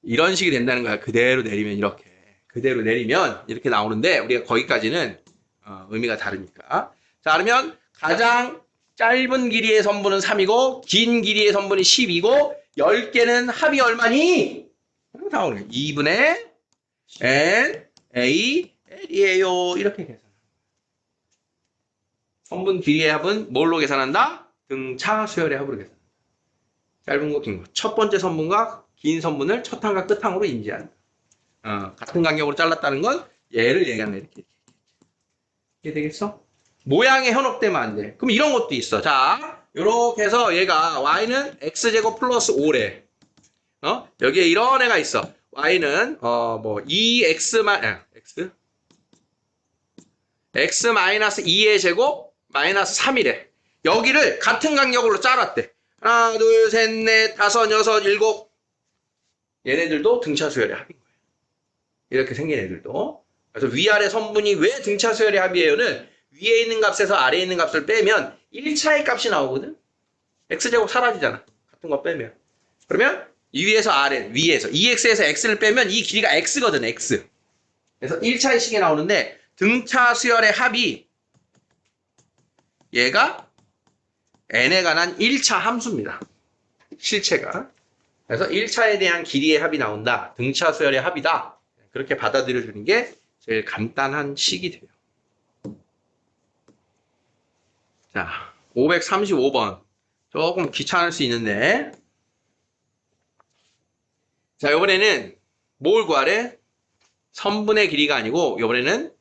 이런 식이 된다는 거야. 그대로 내리면 이렇게. 그대로 내리면 이렇게 나오는데 우리가 거기까지는 의미가 다르니까. 자, 그러면 가장 짧은 길이의 선분은 3이고 긴 길이의 선분이 10이고 10개는 합이 얼마니? 나오네. 2분의 n, a, L이에요. 이렇게 계산합니다. 선분 길이의 합은 뭘로 계산한다? 등차 수열의 합으로 계산한다. 짧은 거, 긴 거. 첫 번째 선분과 긴 선분을 첫 항과 끝 항으로 인지한다. 같은 간격으로 잘랐다는 건 얘를 얘기하는 거야. 이렇게. 이게 되겠어? 모양에 현혹되면 안 돼. 그럼 이런 것도 있어. 자, 요렇게 해서 얘가 y는 x제곱 플러스 5래. 여기에 이런 애가 있어. y는 2x x 마이너스 2의 제곱 마이너스 3이래. 여기를 같은 간격으로 잘랐대. 하나, 둘, 셋, 넷, 다섯, 여섯, 일곱. 얘네들도 등차 수열의 합인 거야. 이렇게 생긴 애들도. 그래서 위아래 선분이 왜 등차 수열의 합이에요는 위에 있는 값에서 아래에 있는 값을 빼면 1차의 값이 나오거든. x제곱 사라지잖아. 같은 거 빼면. 그러면 이 위에서 아래, 위에서 2x에서 x를 빼면 이 길이가 x거든, x. 그래서 1차의 식이 나오는데 등차 수열의 합이 얘가 n에 관한 1차 함수입니다. 실체가. 그래서 1차에 대한 길이의 합이 나온다. 등차 수열의 합이다. 그렇게 받아들여주는 게 제일 간단한 식이 돼요. 자, 535번. 조금 귀찮을 수 있는데. 자, 이번에는 뭘 구하래? 선분의 길이가 아니고, 이번에는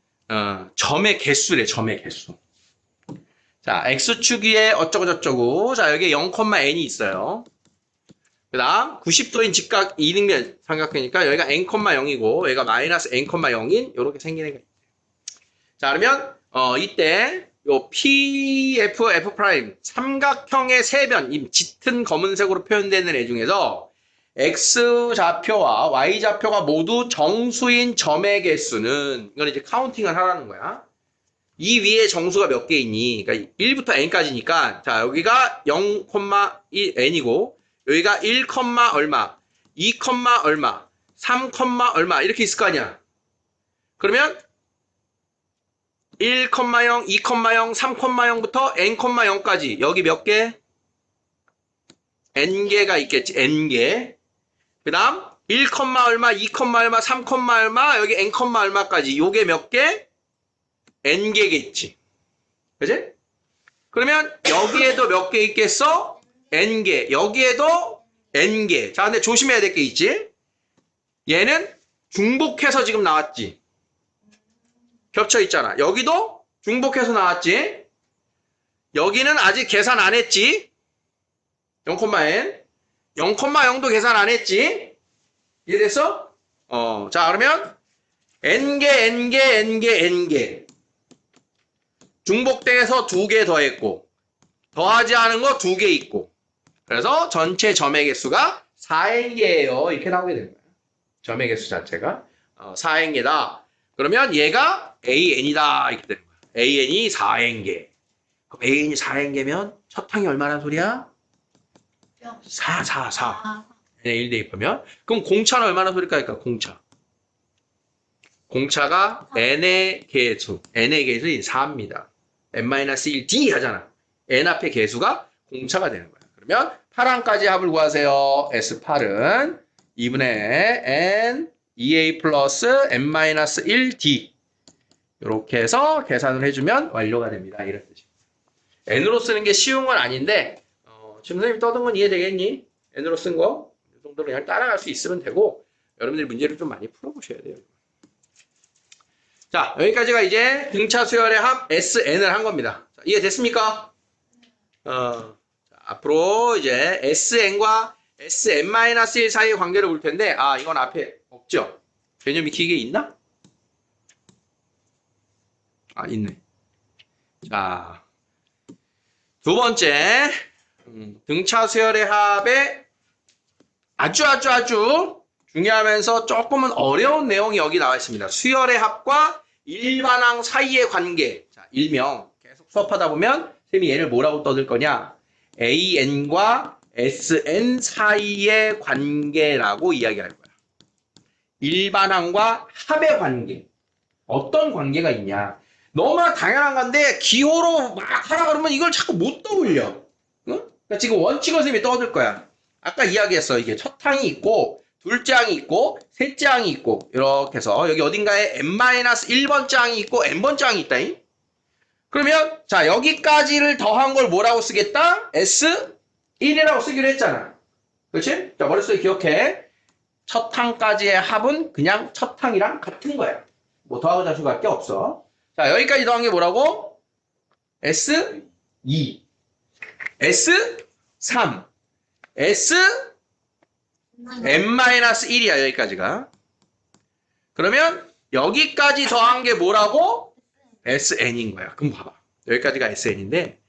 점의 개수래, 점의 개수. 자, x축 위에 어쩌고저쩌고. 자, 여기에 0,n이 있어요. 그 다음 90도인 직각 이등변 삼각형이니까 여기가 n,0이고 여기가 마이너스 n,0인 이렇게 생긴 애가 있어요. 자, 그러면 이때 요 PF, F' 삼각형의 세변, 이 짙은 검은색으로 표현되는 애 중에서 X좌표와 Y좌표가 모두 정수인 점의 개수는 이건 이제 카운팅을 하라는 거야. 이 위에 정수가 몇 개 있니? 그러니까 1부터 n까지니까 자, 여기가 0,1n이고 여기가 1, 얼마, 2, 얼마, 3, 얼마 이렇게 있을 거 아니야. 그러면 1, 0, 2, 0, 3, 0부터 n, 0까지 여기 몇 개? n개가 있겠지. n개. 그 다음 1, 얼마, 2, 얼마, 3, 얼마 여기 n, 얼마까지 요게 몇 개? n개겠지. 그치? 그러면 여기에도 몇 개 있겠어? n개. 여기에도 n개. 자, 근데 조심해야 될 게 있지? 얘는 중복해서 지금 나왔지? 겹쳐 있잖아. 여기도 중복해서 나왔지? 여기는 아직 계산 안 했지? 0,n. 0,0도 계산 안 했지? 이해됐어? 자, 그러면 n개. 중복돼서 2개 더했고, 더하지 않은 거 2개 있고, 그래서 전체 점의 개수가 4n개예요. 이렇게 나오게 되는 거야. 점의 개수 자체가 4n개다. 그러면 얘가 an이다. 이렇게 되는 거야. an이 4n개. 그럼 an이 4n개면 첫 항이 얼마란 소리야? 4. n의 1 대입하면. 그럼 공차는 얼마나 소리일까? 공차. 공차가 n의 개수. n의 개수인 4입니다. n-1d 하잖아. n 앞에 개수가 공차가 되는 거야. 그러면 8항까지 합을 구하세요. S8은 2분의 n 2a 플러스 n-1d 이렇게 해서 계산을 해주면 완료가 됩니다. 이런 뜻이에요. n으로 쓰는 게 쉬운 건 아닌데 지금 선생님이 떠든 건 이해되겠니? n으로 쓴 거? 이 정도로 그냥 따라갈 수 있으면 되고 여러분들이 문제를 좀 많이 풀어보셔야 돼요. 자, 여기까지가 이제 등차 수열의 합 SN을 한 겁니다. 자, 이해됐습니까? 자, 앞으로 이제 SN과 SN-1 사이의 관계를 볼 텐데, 이건 앞에 없죠? 개념 익히기에 있나? 있네. 자, 두 번째, 등차 수열의 합의 아주 중요하면서 조금은 어려운 내용이 여기 나와 있습니다. 수열의 합과 일반항 사이의 관계. 자, 일명 계속 수업하다 보면 선생님이 얘를 뭐라고 떠들 거냐? AN과 SN 사이의 관계라고 이야기할 거야. 일반항과 합의 관계. 어떤 관계가 있냐? 너무나 당연한 건데 기호로 막 하라 그러면 이걸 자꾸 못 떠올려. 응? 그러니까 지금 원칙을 선생님이 떠들 거야. 아까 이야기했어. 이게 첫 항이 있고 둘째 항이 있고 셋째 항이 있고 이렇게 해서 여기 어딘가에 n-1번째 항이 있고 n번째 항이 있다잉. 그러면 자 여기까지를 더한 걸 뭐라고 쓰겠다? S1이라고 쓰기로 했잖아. 그렇지? 자 머릿속에 기억해. 첫 항까지의 합은 그냥 첫 항이랑 같은 거야. 뭐 더하고 자수가 게 없어. 자 여기까지 더한 게 뭐라고? S2 S3 Sn-1이야 여기까지가. 그러면 여기까지 더한 게 뭐라고? Sn인 거야. 그럼 봐봐. 여기까지가 Sn인데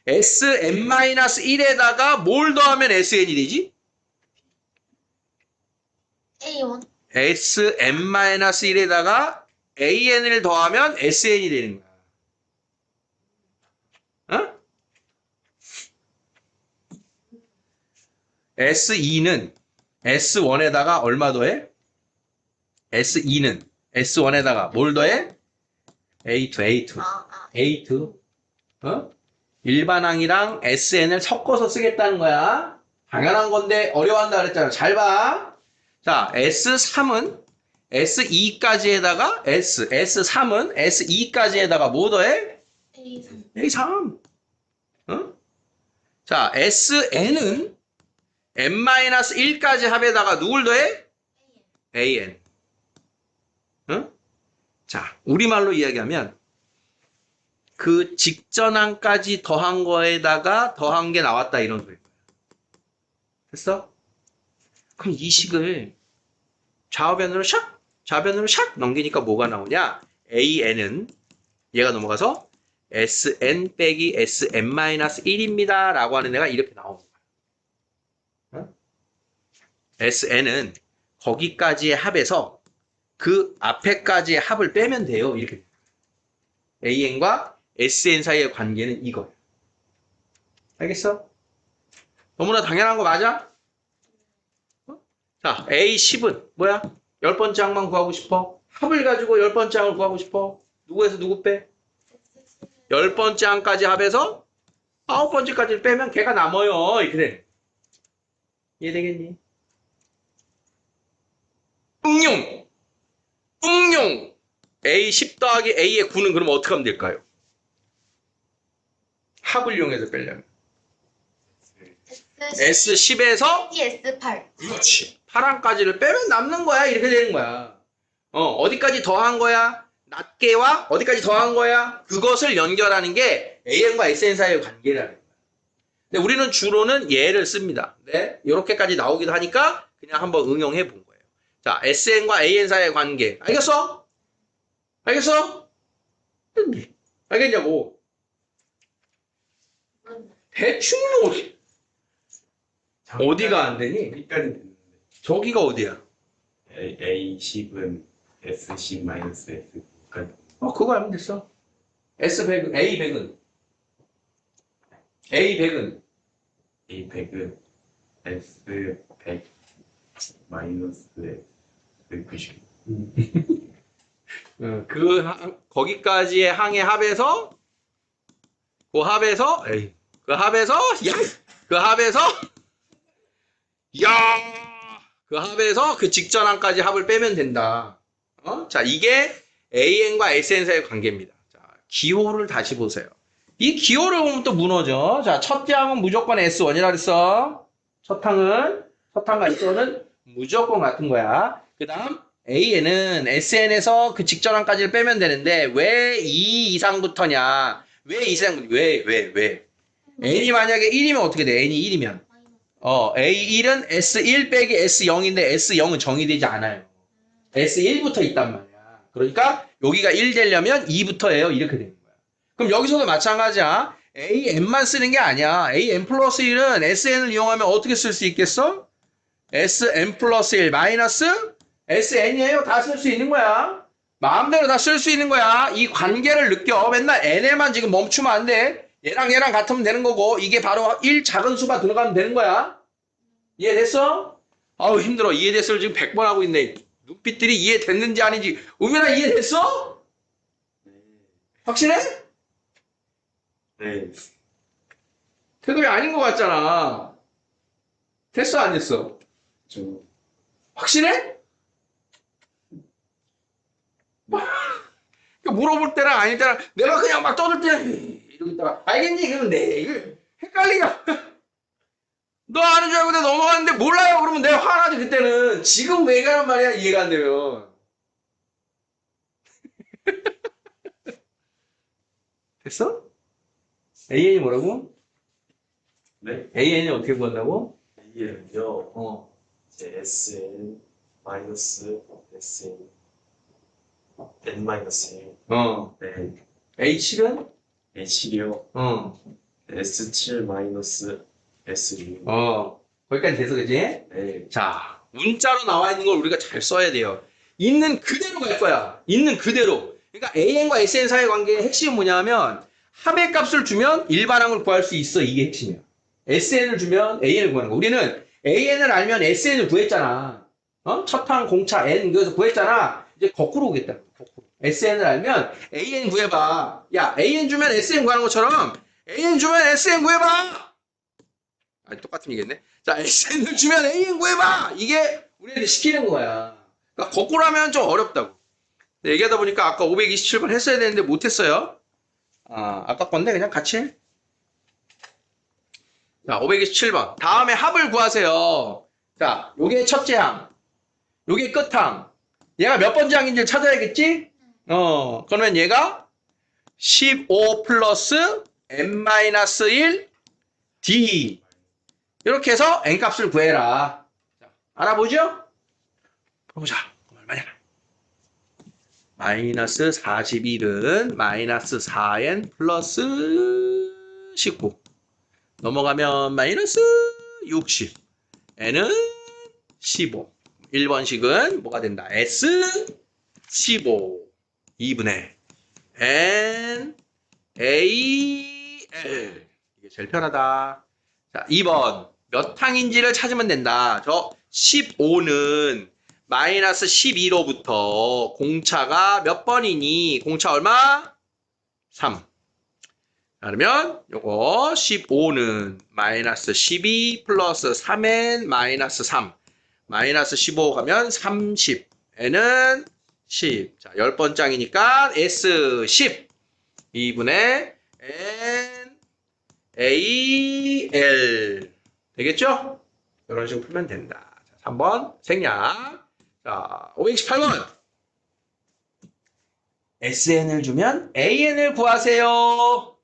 Sn-1에다가 뭘 더하면 Sn이 되지? A1. Sn-1에다가 An을 더하면 Sn이 되는 거야. 어? S2는 S1에다가 얼마 더해? S2는 S1에다가 뭘 더해? A2. A2. 어? 일반항이랑 SN을 섞어서 쓰겠다는 거야. 당연한 건데 어려워한다 그랬잖아. 잘 봐. 자, S3은 S2까지에다가 S3은 S2까지에다가 뭐 더해? A3. A3. 어? 자, SN은 n-1까지 합에다가 누굴 더해? AN. 어? 자, 우리말로 이야기하면 그 직전항까지 더한 거에다가 더한 게 나왔다 이런 소리야. 됐어? 그럼 이 식을 좌우변으로 샥, 좌변으로 샥 넘기니까 뭐가 나오냐? AN은 얘가 넘어가서 SN 빼기 SN-1입니다. 라고 하는 애가 이렇게 나오는 거야. 어? SN은 거기까지의 합에서 그 앞에까지의 합을 빼면 돼요. 이렇게. AN과 SN 사이의 관계는 이거예요. 알겠어? 너무나 당연한 거 맞아? 자, A10은 뭐야? 10번째 항만 구하고 싶어? 합을 가지고 10번째 항을 구하고 싶어? 누구에서 누구 빼? 10번째 항까지 합해서 9번째까지 빼면 걔가 남아요. 이렇게 돼. 이해되겠니? 응용! A10 더하기 A의 9는 그럼 어떻게 하면 될까요? 합을 이용해서 빼려면 S10에서 S8. 그렇지 8항까지를 빼면 남는 거야. 이렇게 되는 거야. 어디까지 더한 거야? 낱개와 어디까지 더한 거야? 그것을 연결하는 게 AN과 SN 사이의 관계라는 거야. 근데 우리는 주로는 얘를 씁니다. 네, 이렇게까지 나오기도 하니까 그냥 한번 응용해 본 거예요. 자, SN과 AN 사이의 관계. 알겠어? 알겠어? 알겠냐고. 대충 어디가 안 되니? 여기까지 됐는데 저기가 어디야? A10은 S10-S9까지. 그거 알면 됐어. S100은, A100은 A100은 S100 S90. 거기까지의 항의 합에서 그 합에서 그 직전항까지 합을 빼면 된다. 자, 이게 AN과 SN 사이의 관계입니다. 자, 기호를 다시 보세요. 이 기호를 보면 또 무너져. 자, 첫째 항은 무조건 S1이라 그랬어. 첫 항과 S1은 무조건 같은 거야. 그 다음 AN은 SN에서 그 직전항까지를 빼면 되는데 왜 2 이상부터냐? 왜 이상? 왜? N이 만약에 1이면 어떻게 돼? N이 1이면 A1은 S1 빼기 S0인데 S0은 정의되지 않아요. S1부터 있단 말이야. 그러니까 여기가 1 되려면 2부터예요. 이렇게 되는 거야. 그럼 여기서도 마찬가지야. AN만 쓰는 게 아니야. AN 플러스 1은 SN을 이용하면 어떻게 쓸 수 있겠어? SN 플러스 1 마이너스 SN이에요. 다 쓸 수 있는 거야. 마음대로 다 쓸 수 있는 거야. 이 관계를 느껴. 맨날 N에만 지금 멈추면 안 돼. 얘랑 같으면 되는 거고 이게 바로 1 작은 수가 들어가면 되는 거야. 이해됐어? 아우 힘들어. 이해됐어를 지금 100번 하고 있네. 눈빛들이 이해됐는지 아닌지. 우민아 이해됐어? 확실해? 네. 태도이 아닌 것 같잖아. 됐어 안 됐어? 좀 확실해? 물어볼 때랑 아닐 때랑 내가 그냥 막 떠들 때 이러고 있다가 알겠니? 그러면 네 이거 헷갈리가. 너 아는 줄 알고 내가 넘어갔는데 몰라요 그러면 내가 화나지 그때는. 지금 왜 가란 말이야 이해가 안 되면. 됐어? AN이 뭐라고? 네. AN이 어떻게 구한다고? A는요. 어. 이제 Sn 마이너스 Sn n 마이너스 1. 어. 네. H7은? H7이요. 어. S7 마이너스 S6. 거기까지 돼서 그지? 네. 자, 문자로 나와 있는 걸 우리가 잘 써야 돼요. 있는 그대로 갈 거야. 있는 그대로. 그러니까 AN과 SN 사이의 관계의 핵심은 뭐냐면 합의 값을 주면 일반항을 구할 수 있어. 이게 핵심이야. SN을 주면 AN을 구하는 거. 우리는 AN을 알면 SN을 구했잖아. 첫 항 공차 N 그래서 구했잖아. 이제 거꾸로 오겠다. 거꾸로. SN을 알면 AN 구해봐. 야, AN 주면 SN 구하는 것처럼 AN 주면 SN 구해봐. 아니, 똑같은 얘기겠네. 자, SN을 주면 AN 구해봐. 이게 우리한테 시키는 거야. 그러니까 거꾸로 하면 좀 어렵다고. 얘기하다 보니까 아까 527번 했어야 되는데 못했어요. 아까 건데 그냥 같이 해. 자, 527번. 다음에 합을 구하세요. 자, 요게 첫째 항. 요게 끝항. 얘가 몇 번째 항인지 찾아야겠지? 그러면 얘가 15 플러스 n-1 d. 이렇게 해서 n값을 구해라. 자, 알아보죠? 보자. 얼마냐? 마이너스 41은 마이너스 4n 플러스 19. 넘어가면 마이너스 60. n은 15. 1번식은 뭐가 된다? s 15. 2분의 n a l. 이게 제일 편하다. 자, 2번. 몇 항인지를 찾으면 된다. 저 15는 마이너스 12로부터 공차가 몇 번이니? 공차 얼마? 3. 그러면 요거 15는 마이너스 12 플러스 3n 마이너스 3. 마이너스 15 가면 30. n은 10. 자, 10번 짱이니까 s 10. 2분의 n a l. 되겠죠? 이런 식으로 풀면 된다. 자, 3번 생략. 자, 528번. SN을 주면 AN을 구하세요.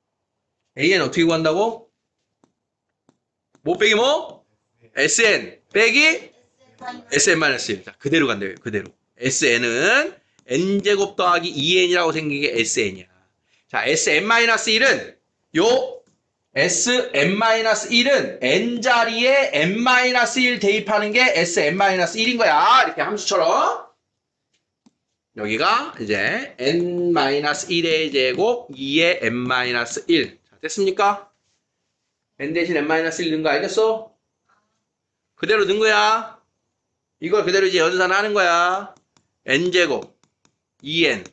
AN 어떻게 구한다고? 뭐 빼기 뭐? SN 빼기 SN-1. 자, 그대로 간대요. 그대로. SN은 n제곱 더하기 2n이라고 생긴 게 SN이야. 자, SN-1은 요 Sn-1은 n자리에 n-1 대입하는 게 Sn-1인 거야. 이렇게 함수처럼. 여기가 이제 n-1의 제곱 2의 n-1. 자, 됐습니까? n 대신 n-1 넣은 거 알겠어? 그대로 넣은 거야. 이걸 그대로 이제 연산을 하는 거야. n제곱 2n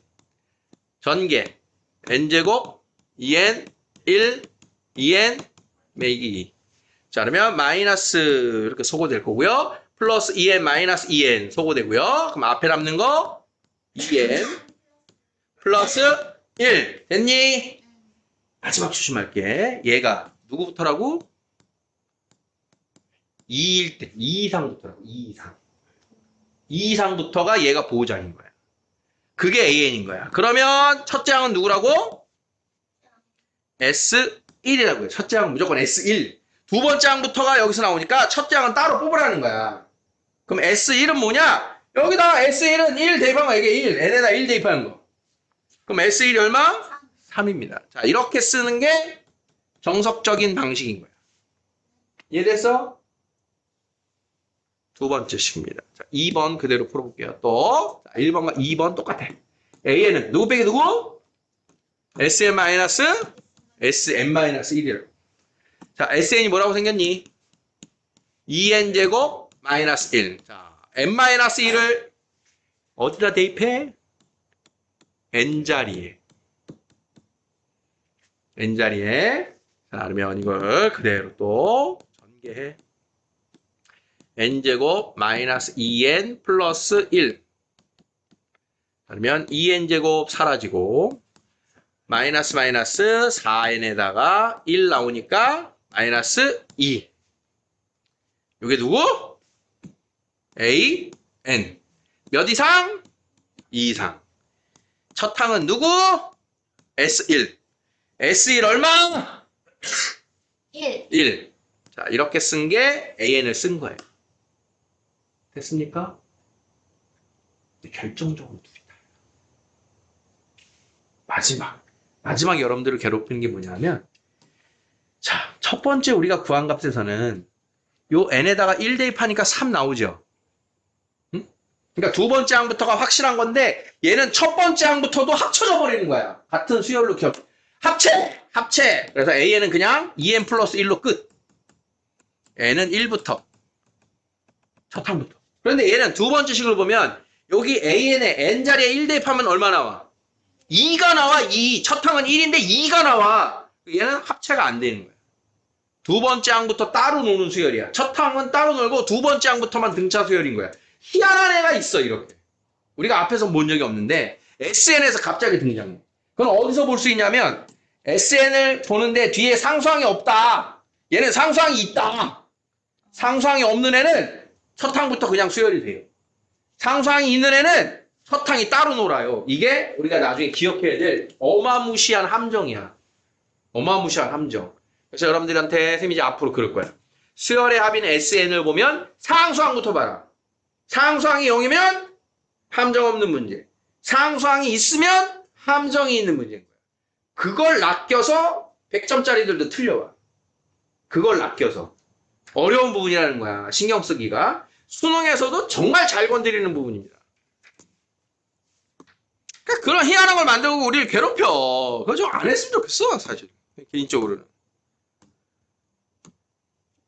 전개 n제곱 2n 1 2n 매기 2. 자, 그러면 마이너스 이렇게 소거될 거고요. 플러스 2n 마이너스 2n 소거되고요. 그럼 앞에 남는 거 2n 플러스 1. 됐니? 마지막 조심할게. 얘가 누구부터라고? 2일 때 2 이상부터라고. 2 이상. 2 이상부터가 얘가 보호자인 거야. 그게 AN인 거야. 그러면 첫째 항은 누구라고? S1이라고요. 첫째 항은 무조건 S1. 두 번째 항부터가 여기서 나오니까 첫째 항은 따로 뽑으라는 거야. 그럼 S1은 뭐냐? 여기다가 S1은 1 대입한 거. 이게 1. n에다 1 대입하는 거. 그럼 S1이 얼마? 3입니다. 자, 이렇게 쓰는 게 정석적인 방식인 거야. 이해됐어? 두 번째 식입니다. 자, 2번 그대로 풀어볼게요. 또 자, 1번과 2번 똑같아. AN은 누구 빼기 누구? SN-1이라고. 자, SN이 뭐라고 생겼니? 2n제곱 마이너스 1. 자, n-1을 어디다 대입해? n자리에. n자리에. 자, 그러면 이걸 그대로 또 전개해. n제곱 마이너스 2n 플러스 1. 그러면 2n제곱 사라지고 마이너스 마이너스 4n에다가 1 나오니까 마이너스 2. 이게 누구? a, n. 몇 이상? 2 이상. 첫 항은 누구? S1. S1 얼마? 1. 1. 자, 이렇게 쓴 게 AN을 쓴 거예요. 됐습니까? 결정적으로 둘이 달라요. 마지막 여러분들을 괴롭히는 게 뭐냐면, 자, 첫 번째 우리가 구한 값에서는 요 n에다가 1 대입하니까 3 나오죠. 응? 그러니까 두 번째 항부터가 확실한 건데, 얘는 첫 번째 항부터도 합쳐져 버리는 거야. 같은 수열로 합체! 그래서 AN은 그냥 2n 플러스 1로 끝. n은 1부터. 첫 항부터. 그런데 얘는 두 번째 식을 보면 여기 AN에 n자리에 1 대입하면 얼마 나와? 2가 나와. 2. 첫 항은 1인데 2가 나와. 얘는 합체가 안 되는 거야. 두 번째 항부터 따로 노는 수열이야. 첫 항은 따로 놀고 두 번째 항부터만 등차 수열인 거야. 희한한 애가 있어 이렇게. 우리가 앞에서 본 적이 없는데 SN에서 갑자기 등장해. 그건 어디서 볼 수 있냐면 SN을 보는데 뒤에 상수항이 없다. 얘는 상수항이 있다. 상수항이 없는 애는 첫 항부터 그냥 수열이 돼요. 상수항이 있는 애는 첫 항이 따로 놀아요. 이게 우리가 나중에 기억해야 될 어마무시한 함정이야. 어마무시한 함정. 그래서 여러분들한테 선생님이 이제 앞으로 그럴 거야. 수열의 합인 SN을 보면 상수항부터 봐라. 상수항이 0이면 함정 없는 문제. 상수항이 있으면 함정이 있는 문제인 거야. 그걸 낚여서 100점짜리들도 틀려와. 그걸 낚여서. 어려운 부분이라는 거야. 신경 쓰기가. 수능에서도 정말 잘 건드리는 부분입니다. 그러니까 그런 희한한 걸 만들고 우리를 괴롭혀. 그거 좀 안 했으면 좋겠어, 사실. 개인적으로는.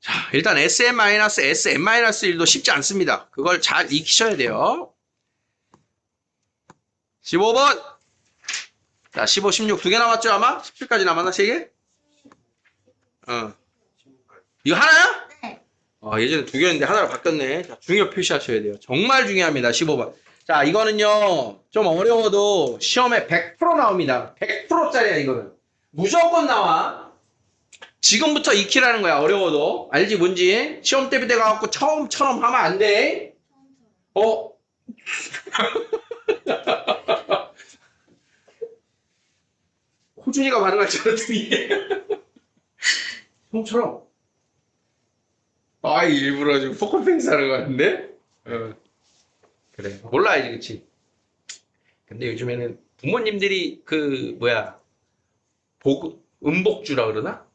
자, 일단 SM-SM-1도 쉽지 않습니다. 그걸 잘 익히셔야 돼요. 15번. 자, 15, 16 두 개 남았죠, 아마? 17까지 남았나, 3개? 이거 하나야? 네. 예전에 두 개였는데 하나로 바뀌었네. 자, 중요 표시하셔야 돼요. 정말 중요합니다. 15번. 자, 이거는요, 좀 어려워도 시험에 100% 나옵니다. 100%짜리야, 이거는. 무조건 나와. 지금부터 익히라는 거야, 어려워도. 알지, 뭔지? 시험 때 가갖고 처음처럼 하면 안 돼. 호준이가 반응할 줄 알았더니. 형처럼. 일부러 지금 포커페이스 하는 거 같은데? 그래. 몰라야지, 그치? 근데 요즘에는 부모님들이 음복주라 그러나?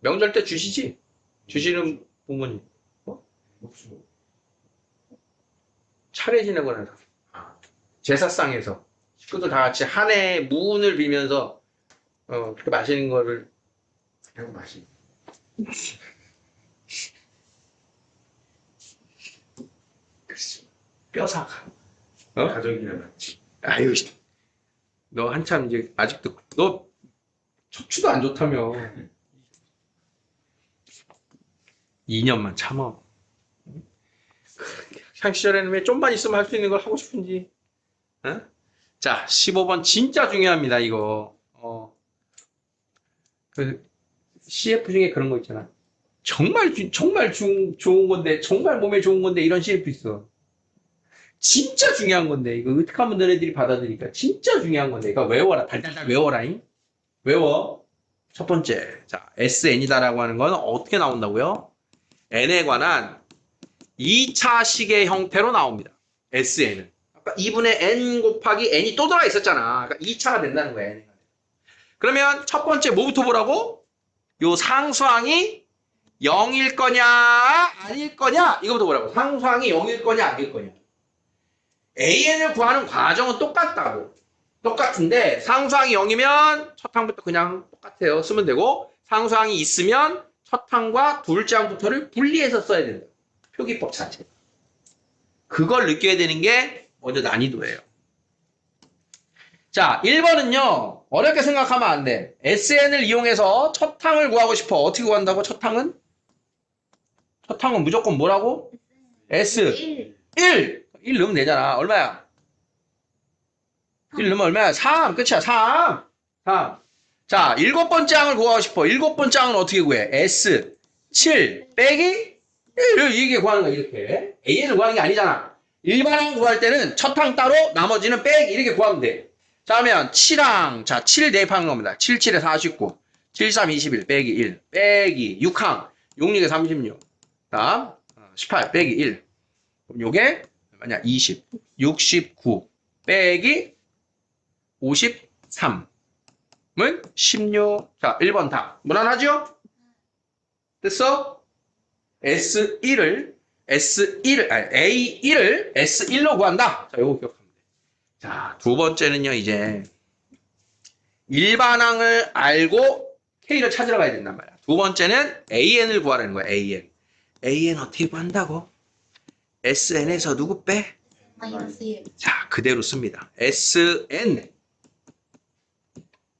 명절 때 주시지? 주시는 부모님. 차례 지내고 나서. 제사상에서. 식구들 다 같이 한 해 무운을 빌면서, 그렇게 마시는 거를. 그냥 마시. 뼈사가. 가족이나 맞지. 아유, 너 한참 이제 아직도 너 척추도 안 좋다며. 2년만 참아. 상 시절에는 왜 좀만 있으면 할 수 있는 걸 하고 싶은지. 자, 15번 진짜 중요합니다. 이거. CF 중에 그런 거 있잖아. 정말 좋은 건데, 정말 몸에 좋은 건데 이런 CF 있어. 진짜 중요한 건데 이거 어떻게 하면 너네들이 받아들일까? 진짜 중요한 건데 이거 외워라. 달달달 외워라잉. 외워. 첫 번째. 자, SN이다라고 하는 건 어떻게 나온다고요? N에 관한 2차식의 형태로 나옵니다. SN은. 아까 2분의 N 곱하기 N이 또 들어가 있었잖아. 그러니까 2차가 된다는 거야. N에 관한. 그러면 첫 번째 뭐부터 보라고? 요 상수항이 0일 거냐 아닐 거냐 이거부터 보라고. 상수항이 0일 거냐 아닐 거냐. AN을 구하는 과정은 똑같다고. 똑같은데 상수항이 0이면 첫 항부터 그냥 똑같아요. 쓰면 되고 상수항이 있으면 첫 항과 둘째 항부터를 분리해서 써야 된다. 표기법 자체. 그걸 느껴야 되는 게 먼저 난이도예요. 자, 1번은요. 어렵게 생각하면 안 돼. SN을 이용해서 첫 항을 구하고 싶어. 어떻게 구한다고? 첫 항은? 첫 항은 무조건 뭐라고? S 1. 1 넣으면 되잖아. 얼마야? 1 넣으면 얼마야? 3 끝이야. 3 자, 일곱 번째 항을 구하고 싶어. 일곱 번째 항은 어떻게 구해? S 7 빼기 1 이게 구하는 거야. 이렇게 AN을 구하는 게 아니잖아. 일반항 구할 때는 첫 항 따로 나머지는 빼기 이렇게 구하면 돼. 자, 하면 7항 자 7 대입하는 겁니다. 7, 7에 49 7, 3, 21 빼기 1 빼기 6항 6, 6에 36 다음 18 빼기 1 그럼 요게 얼마냐? 20 69 빼기 53은 16 자 1번 답 무난하죠? 됐어? A1을 S1로 구한다. 자, 요거 기억하면 돼. 자, 두 번째는요, 이제 일반항을 알고 K를 찾으러 가야 된단 말이야. 두 번째는 AN을 구하라는 거야, AN. AN 어떻게 구한다고? SN에서 누구 빼? 마이너스 1. 자, 그대로 씁니다. SN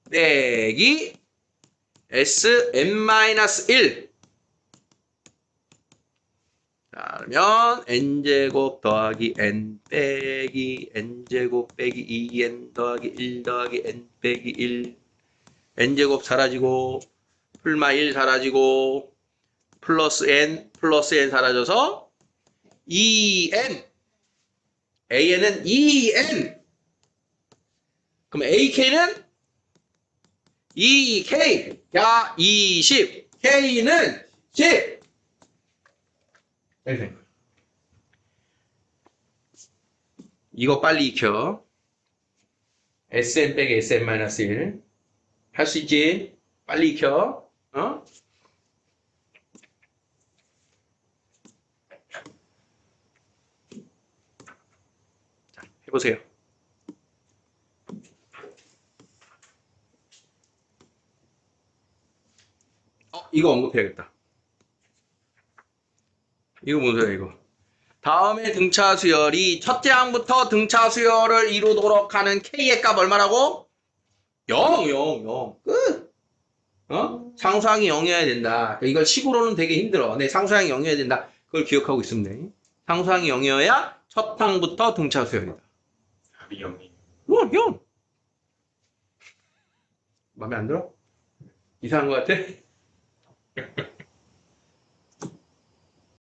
빼기 SN-1 자, 그러면 n제곱 더하기 n 빼기 n제곱 빼기 2n 더하기 1 더하기 n 빼기 1 n제곱 사라지고 풀마 1 사라지고 플러스 n 사라져서 2n an은 2n 그럼 ak는 2k 야 20 k는 10 이거 빨리 익혀. Sn 빼기 Sn-1 할 수 있지? 빨리 익혀. 어? 자, 해보세요. 이거 언급해야겠다. 이거 뭔 소리야 이거. 다음에 등차 수열이 첫째 항부터 등차 수열을 이루도록 하는 K의 값 얼마라고? 0. 끝. 상수항이 0이어야 된다. 이걸 식으로는 되게 힘들어. 네, 상수항이 0이어야 된다. 그걸 기억하고 있으면 돼. 상수항이 0이어야 첫 항부터 등차 수열이다. 답이 0이. 0. 마음에 안 들어? 이상한 것 같아?